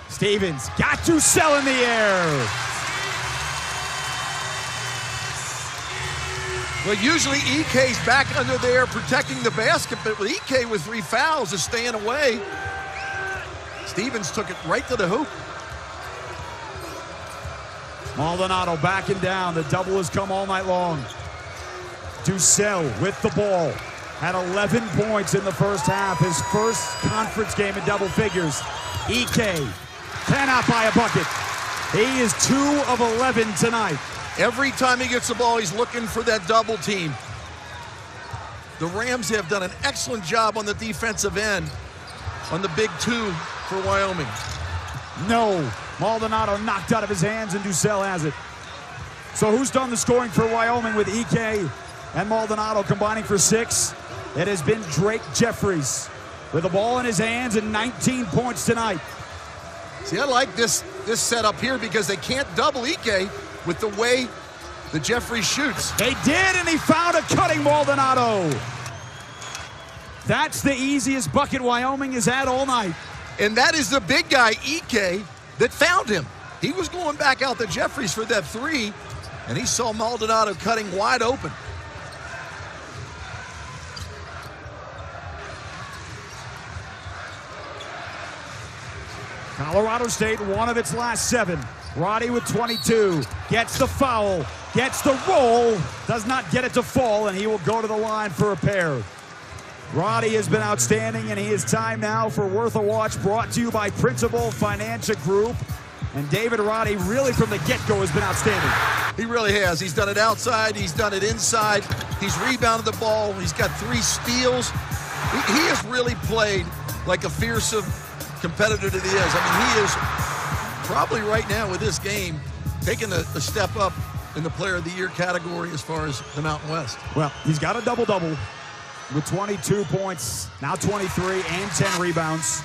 A: Stevens got to sell in the air.
B: Well, usually EK's back under there protecting the basket, but with EK with 3 fouls is staying away. Stevens took it right to the hoop.
A: Maldonado backing down. The double has come all night long. Ducell with the ball. Had 11 points in the first half. His first conference game in double figures. EK cannot buy a bucket. He is 2 of 11 tonight.
B: Every time he gets the ball, he's looking for that double team. The Rams have done an excellent job on the defensive end on the big 2 for Wyoming.
A: No. Maldonado knocked out of his hands, and Ducell has it. So who's done the scoring for Wyoming with EK and Maldonado combining for 6? It has been Drake Jeffries with the ball in his hands and 19 points tonight.
B: See, I like this setup here because they can't double EK with the way the Jeffries shoots.
A: They did, and he found a cutting Maldonado. That's the easiest bucket Wyoming has had all night.
B: And that is the big guy, EK, that found him. He was going back out to Jeffries for that 3, and he saw Maldonado cutting wide open.
A: Colorado State, one of its last 7. Roddy with 22, gets the foul, gets the roll, does not get it to fall, and he will go to the line for a pair. Roddy has been outstanding, and he is time now for Worth a Watch, brought to you by Principal Financial Group. And David Roddy, really from the get-go, has been outstanding.
B: He really has. He's done it outside. He's done it inside. He's rebounded the ball. He's got 3 steals. He has really played like a fearsome competitor that he is. I mean, he is probably right now with this game taking a step up in the Player of the Year category as far as the Mountain West.
A: Well, he's got a double-double with 22 points, now 23, and 10 rebounds.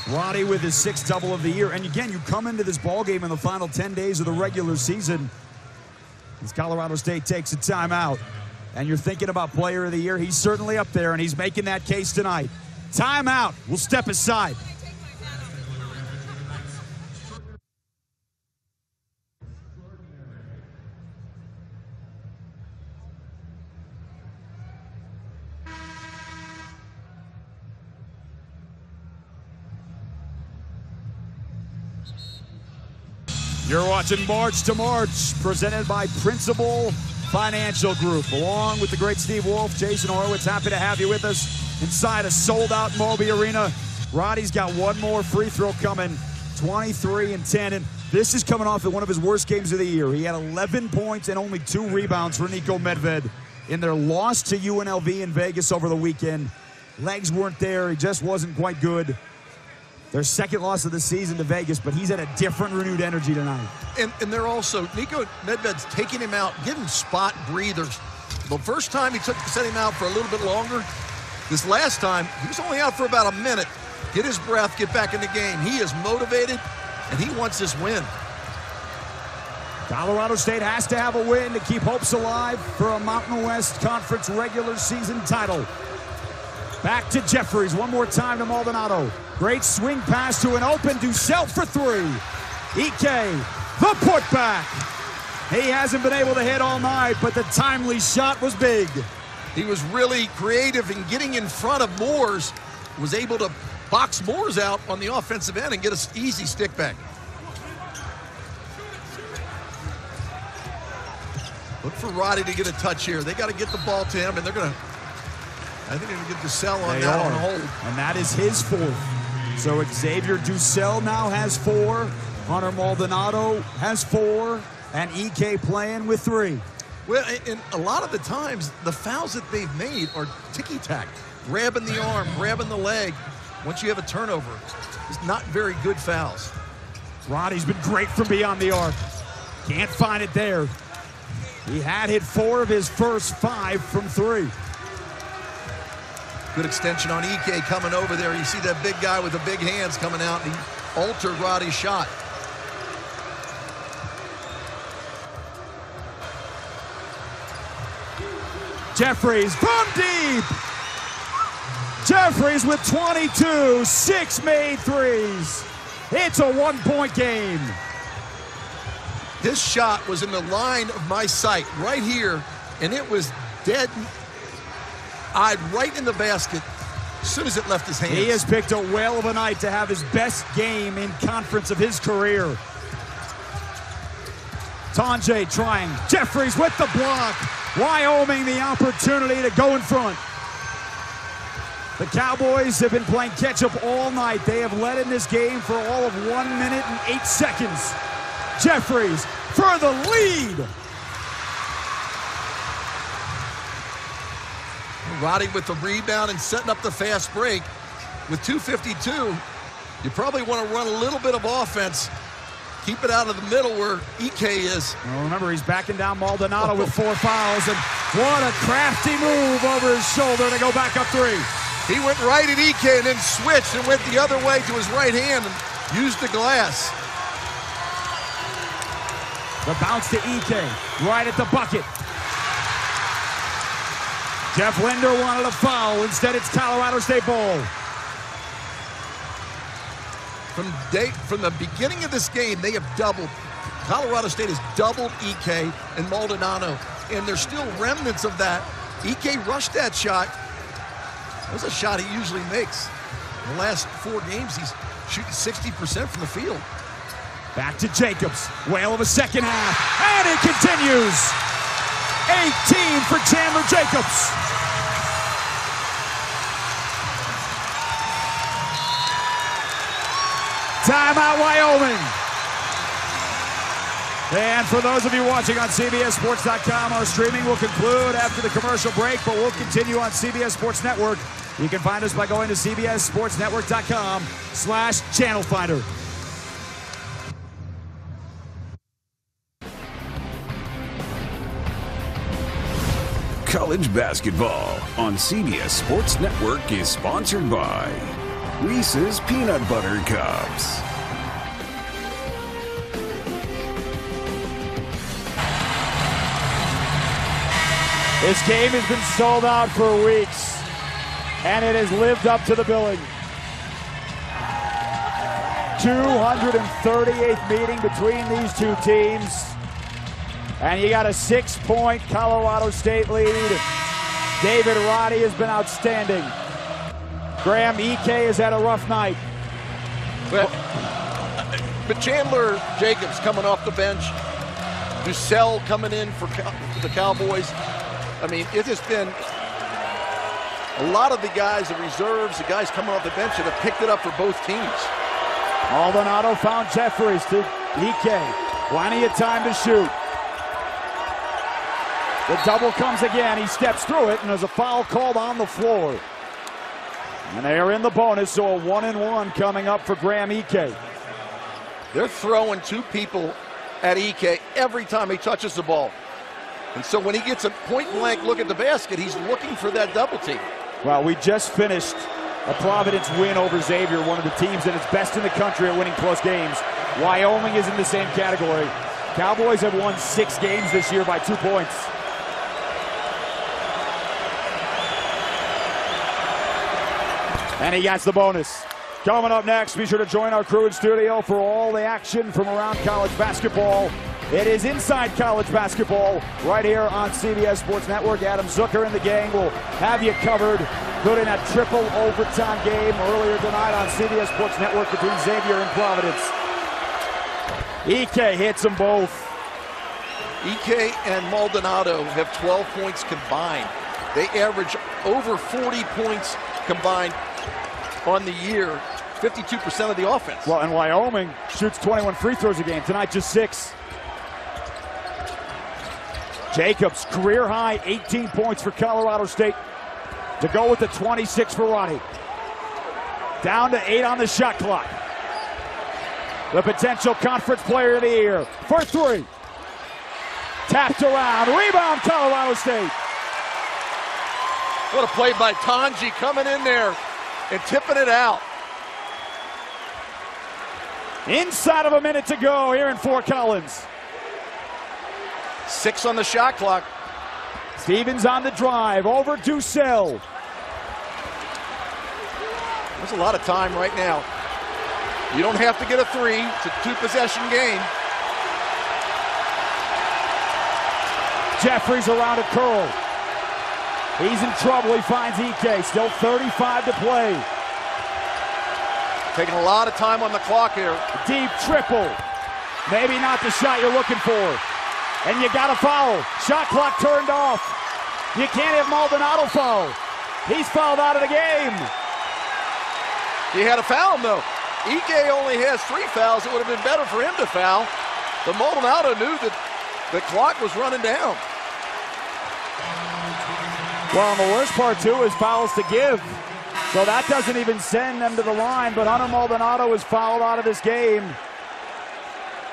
A: Roddy with his 6th double of the year. And again, you come into this ball game in the final 10 days of the regular season as Colorado State takes a timeout. And you're thinking about Player of the Year. He's certainly up there, and he's making that case tonight. Timeout. We'll step aside. You're watching March to March, presented by Principal Financial Group. Along with the great Steve Wolf, Jason Horowitz, happy to have you with us inside a sold-out Moby Arena. Roddy's got one more free throw coming, 23 and 10. And this is coming off of one of his worst games of the year. He had 11 points and only 2 rebounds for Nico Medved in their loss to UNLV in Vegas over the weekend. Legs weren't there. He just wasn't quite good. Their 2nd loss of the season to Vegas, but he's at a different renewed energy tonight.
B: And they're also, Nico Medved's taking him out, giving spot breathers. The first time he set him out for a little bit longer. This last time, he was only out for about a minute. Get his breath, get back in the game. He is motivated, and he wants this win.
A: Colorado State has to have a win to keep hopes alive for a Mountain West Conference regular season title. Back to Jeffries, one more time to Maldonado. Great swing pass to an open Ducell for three. Ike, the putback. He hasn't been able to hit all night, but the timely shot was big.
B: He was really creative in getting in front of Moores, was able to box Moores out on the offensive end and get an easy stick back. Look for Roddy to get a touch here. They got to get the ball to him, and they're going to, I think they're going to get Ducell on that on hold.
A: And that is his fourth. So Xavier Ducell now has 4. Hunter Maldonado has 4. And Ike playing with 3.
B: Well, and a lot of the times, the fouls that they've made are ticky-tack. Grabbing the arm, grabbing the leg. Once you have a turnover, it's not very good fouls.
A: Roddy's been great from beyond the arc. Can't find it there. He had hit 4 of his first 5 from 3.
B: Good extension on Ike coming over there. You see that big guy with the big hands coming out, and he altered Roddy's shot.
A: Jeffries from deep. Jeffries with 22, 6 made threes. It's a 1-point game.
B: This shot was in the line of my sight right here, and it was dead-eyed right in the basket as soon as it left his hands.
A: He has picked a whale of a night to have his best game in conference of his career. Tonje trying. Jeffries with the block. Wyoming the opportunity to go in front. The Cowboys have been playing catch-up all night. They have led in this game for all of 1 minute and 8 seconds. Jeffries for the lead.
B: Roddy with the rebound and setting up the fast break. With 2:52, you probably want to run a little bit of offense. Keep it out of the middle where Ike is.
A: Well, remember, he's backing down Maldonado with 4 fouls, and what a crafty move over his shoulder to go back up 3.
B: He went right at Ike and then switched and went the other way to his right hand and used the glass.
A: The bounce to Ike, right at the bucket. Jeff Linder wanted a foul. Instead, it's Colorado State ball.
B: From the beginning of this game, they have doubled. Colorado State has doubled Ike and Maldonado, and there's still remnants of that. Ike rushed that shot. That was a shot he usually makes. In the last 4 games, he's shooting 60% from the field.
A: Back to Jacobs. Whale of a second half, and it continues. 18 for Chandler Jacobs. Timeout, Wyoming. And for those of you watching on CBSSports.com, our streaming will conclude after the commercial break, but we'll continue on CBS Sports Network. You can find us by going to CBSSportsNetwork.com/channel finder.
C: College basketball on CBS Sports Network is sponsored by Reese's Peanut Butter Cups.
A: This game has been sold out for weeks, and it has lived up to the billing. 238th meeting between these two teams, and you got a 6-point Colorado State lead. David Roddy has been outstanding. Graham Ike has had a rough night.
B: But Chandler Jacobs coming off the bench, Ducell coming in for the Cowboys. I mean, it has been a lot of the guys, the reserves, the guys coming off the bench that have picked it up for both teams.
A: Maldonado found Jeffries to Ike. Plenty of time to shoot. The double comes again. He steps through it, and there's a foul called on the floor. And they are in the bonus, so a 1-and-1 coming up for Graham Ike.
B: They're throwing 2 people at Ike every time he touches the ball. And so when he gets a point-blank look at the basket, he's looking for that double team.
A: Well, we just finished a Providence win over Xavier, one of the teams that is best in the country at winning close games. Wyoming is in the same category. Cowboys have won 6 games this year by 2 points. And he gets the bonus. Coming up next, be sure to join our crew in studio for all the action from around college basketball. It is Inside College Basketball right here on CBS Sports Network. Adam Zucker and the gang will have you covered, including a triple overtime game earlier tonight on CBS Sports Network between Xavier and Providence. Ike hits them both.
B: Ike and Maldonado have 12 points combined. They average over 40 points combined on the year, 52% of the offense.
A: Well, and Wyoming shoots 21 free throws a game. Tonight, just 6. Jacobs, career high, 18 points for Colorado State to go with the 26 for Roddy. Down to 8 on the shot clock. The potential conference player of the year for 3. Tapped around, rebound Colorado State.
B: What a play by Tanji, coming in there and tipping it out.
A: Inside of a minute to go here in Fort Collins.
B: 6 on the shot clock.
A: Stevens on the drive, over Ducell.
B: There's a lot of time right now. You don't have to get a 3. It's a 2-possession game.
A: Jeffries around a curl. He's in trouble. He finds Ike. Still 35 to play.
B: Taking a lot of time on the clock here.
A: Deep triple. Maybe not the shot you're looking for. And you got a foul. Shot clock turned off. You can't have Maldonado foul. He's fouled out of the game.
B: He had a foul, though. Ike only has 3 fouls. It would have been better for him to foul. But Maldonado knew that the clock was running down.
A: Well, and the worst part, too, is fouls to give. So that doesn't even send them to the line. But Hunter Maldonado is fouled out of this game.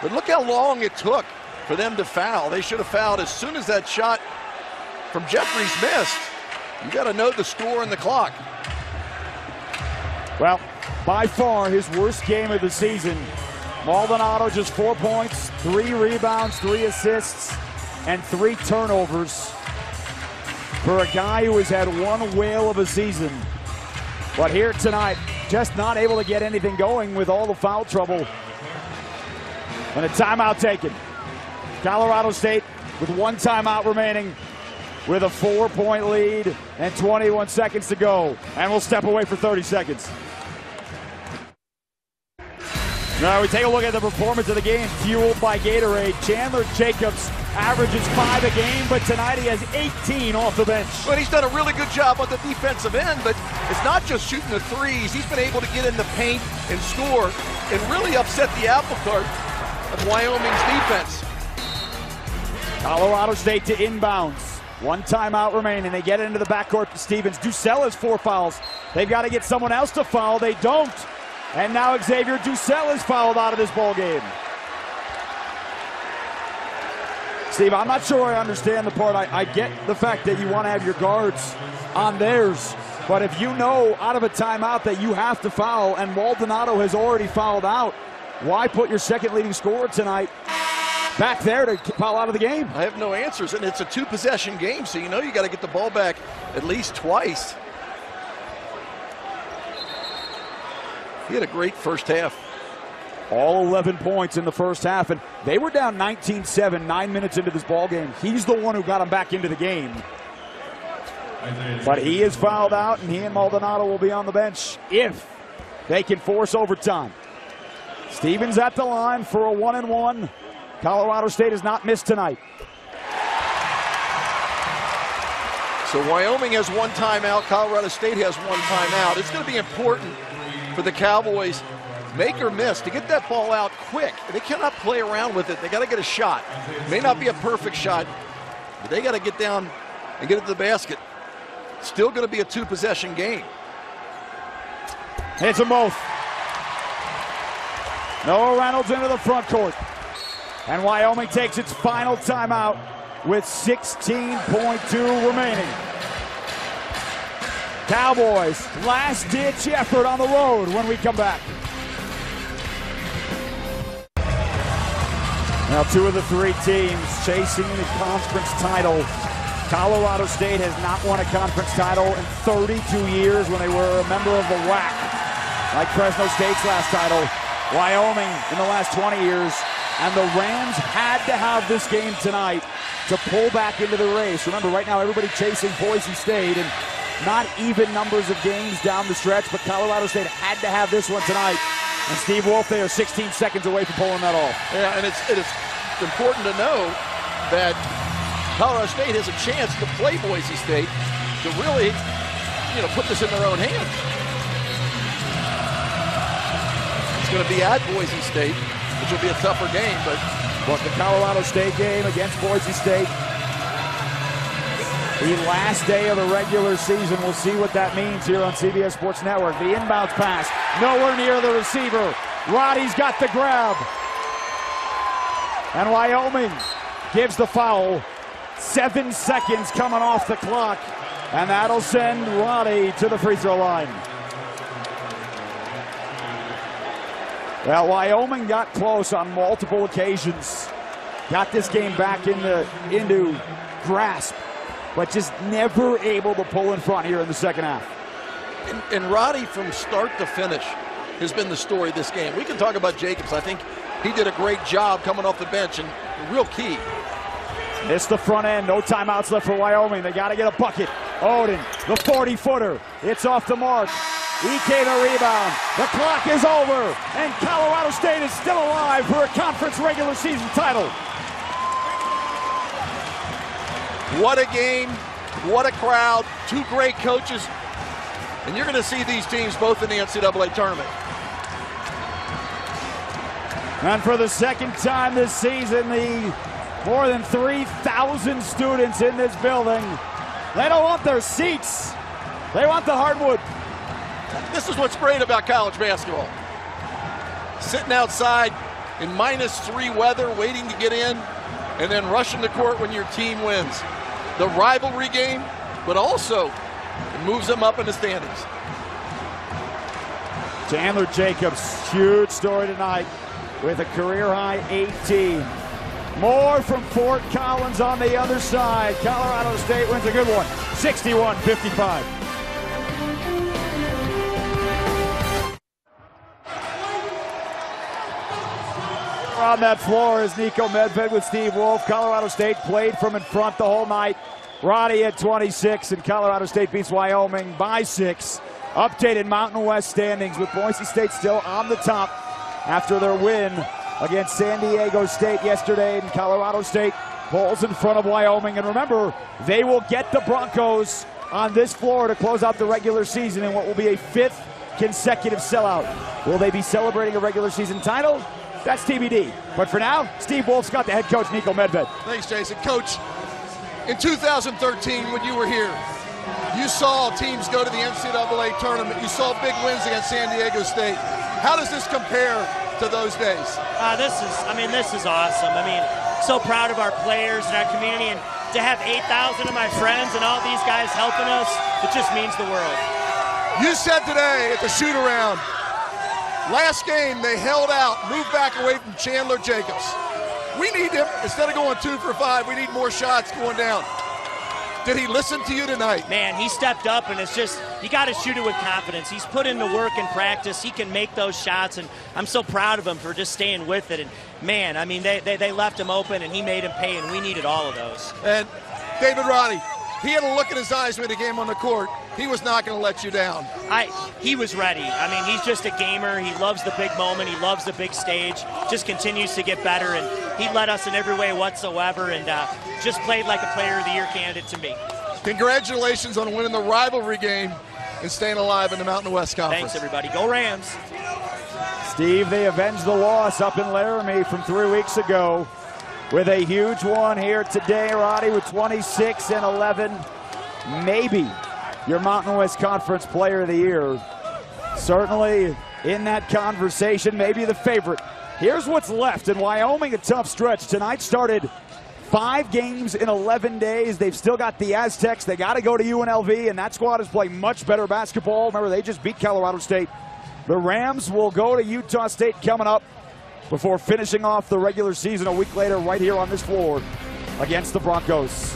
B: But look how long it took for them to foul. They should have fouled as soon as that shot from Jeffries missed. You got to know the score and the clock.
A: Well, by far his worst game of the season. Maldonado just 4 points, 3 rebounds, 3 assists, and 3 turnovers for a guy who has had 1 whale of a season. But here tonight, just not able to get anything going with all the foul trouble. And a timeout taken. Colorado State with 1 timeout remaining, with a 4-point lead and 21 seconds to go. And we'll step away for 30 seconds. Now we take a look at the performance of the game, fueled by Gatorade. Chandler Jacobs averages 5 a game, but tonight he has 18 off the bench.
B: Well, he's done a really good job on the defensive end, but it's not just shooting the threes. He's been able to get in the paint and score and really upset the apple cart of Wyoming's defense.
A: Colorado State to inbounds. 1 timeout remaining. They get into the backcourt to Stevens. Ducell has 4 fouls. They've got to get someone else to foul. They don't. And now Xavier Ducell is fouled out of this ball game. Steve, I'm not sure I understand the part. I get the fact that you want to have your guards on theirs. But if you know out of a timeout that you have to foul and Maldonado has already fouled out, why put your second leading scorer tonight back there to foul out of the game?
B: I have no answers, and it's a 2-possession game, so you know you got to get the ball back at least twice. He had a great first half.
A: All 11 points in the first half, and they were down 19-7 9 minutes into this ball game. He's the one who got them back into the game. But he is fouled out, and he and Maldonado will be on the bench if they can force overtime. Stevens at the line for a 1-and-1. Colorado State has not missed tonight.
B: So Wyoming has 1 timeout. Colorado State has 1 timeout. It's going to be important for the Cowboys, make or miss, to get that ball out quick. They cannot play around with it. They got to get a shot. It may not be a perfect shot, but they got to get down and get it to the basket. Still going to be a 2-possession game.
A: Hits them both. Noah Reynolds into the front court. And Wyoming takes its final timeout with 16.2 remaining. Cowboys, last-ditch effort on the road when we come back. Now, two of the three teams chasing the conference title. Colorado State has not won a conference title in 32 years when they were a member of the WAC. Like Fresno State's last title, Wyoming in the last 20 years. And the Rams had to have this game tonight to pull back into the race. Remember, right now everybody chasing Boise State, and not even numbers of games down the stretch, but Colorado State had to have this one tonight. And Steve Wolf, they are 16 seconds away from pulling that off.
B: Yeah, and it is important to know that Colorado State has a chance to play Boise State to really, put this in their own hands. It's going to be at Boise State, which will be a tougher game, but
A: the Colorado State game against Boise State, the last day of the regular season. We'll see what that means here on CBS Sports Network. The inbound pass, nowhere near the receiver. Roddy's got the grab. And Wyoming gives the foul. 7 seconds coming off the clock. And that'll send Roddy to the free throw line. Well, Wyoming got close on multiple occasions. Got this game back into grasp, but just never able to pull in front here in the second half.
B: And Roddy, from start to finish, has been the story of this game. We can talk about Jacobs. I think he did a great job coming off the bench, and real key.
A: It's the front end. No timeouts left for Wyoming. They got to get a bucket. Odin, the 40-footer. It's off the mark. EK the rebound. The clock is over, and Colorado State is still alive for a conference regular season title.
B: What a game, what a crowd, two great coaches, and you're going to see these teams both in the NCAA tournament.
A: And for the second time this season, the more than 3,000 students in this building, they don't want their seats. They want the hardwood.
B: This is what's great about college basketball. Sitting outside in -3 weather, waiting to get in, and then rushing the court when your team wins. The rivalry game, but also it moves them up in the standings.
A: Chandler Jacobs, huge story tonight with a career-high 18. More from Fort Collins on the other side. Colorado State wins a good one, 61-55. On that floor is Nico Medved with Steve Wolf. Colorado State played from in front the whole night. Roddy at 26, and Colorado State beats Wyoming by 6. Updated Mountain West standings with Boise State still on the top after their win against San Diego State yesterday, and Colorado State pulls in front of Wyoming. And remember, they will get the Broncos on this floor to close out the regular season in what will be a 5th consecutive sellout. Will they be celebrating a regular season title? That's TBD. But for now, Steve Wolf's got the head coach, Nico Medved.
B: Thanks, Jason. Coach, in 2013, when you were here, you saw teams go to the NCAA tournament. You saw big wins against San Diego State. How does this compare to those days?
D: This is awesome. So proud of our players and our community, and to have 8,000 of my friends and all these guys helping us, it just means the world.
B: You said today at the shoot-around, last game they held out, moved back away from Chandler Jacobs. We need him, instead of going 2 for 5, we need more shots going down. Did he listen to you tonight?
D: Man, he stepped up, and it's just, you got to shoot it with confidence. He's put in the work in practice. He can make those shots, and I'm so proud of him for just staying with it. And man, they left him open, and he made him pay, and we needed all of those.
B: And David Roddy, he had a look in his eyes when he came on the court. He was not going to let you down.
D: He was ready. He's just a gamer. He loves the big moment. He loves the big stage. Just continues to get better, and he led us in every way whatsoever, and just played like a Player of the Year candidate to me.
B: Congratulations on winning the rivalry game and staying alive in the Mountain West Conference.
D: Thanks, everybody. Go Rams.
A: Steve, they avenged the loss up in Laramie from 3 weeks ago with a huge one here today. Roddy with 26 and 11. Maybe your Mountain West Conference Player of the Year. Certainly in that conversation, maybe the favorite. Here's what's left in Wyoming, a tough stretch. Tonight started 5 games in 11 days. They've still got the Aztecs. They got to go to UNLV, and that squad is playing much better basketball. Remember, they just beat Colorado State. The Rams will go to Utah State coming up. before finishing off the regular season a week later right here on this floor against the Broncos.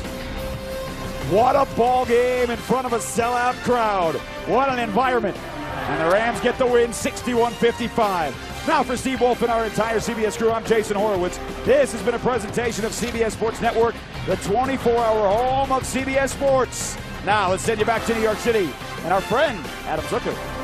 A: What a ball game in front of a sellout crowd. What an environment. And the Rams get the win 61-55. Now for Steve Wolf and our entire CBS crew, I'm Jason Horowitz. This has been a presentation of CBS Sports Network, the 24-hour home of CBS Sports. Now let's send you back to New York City and our friend Adam Zucker.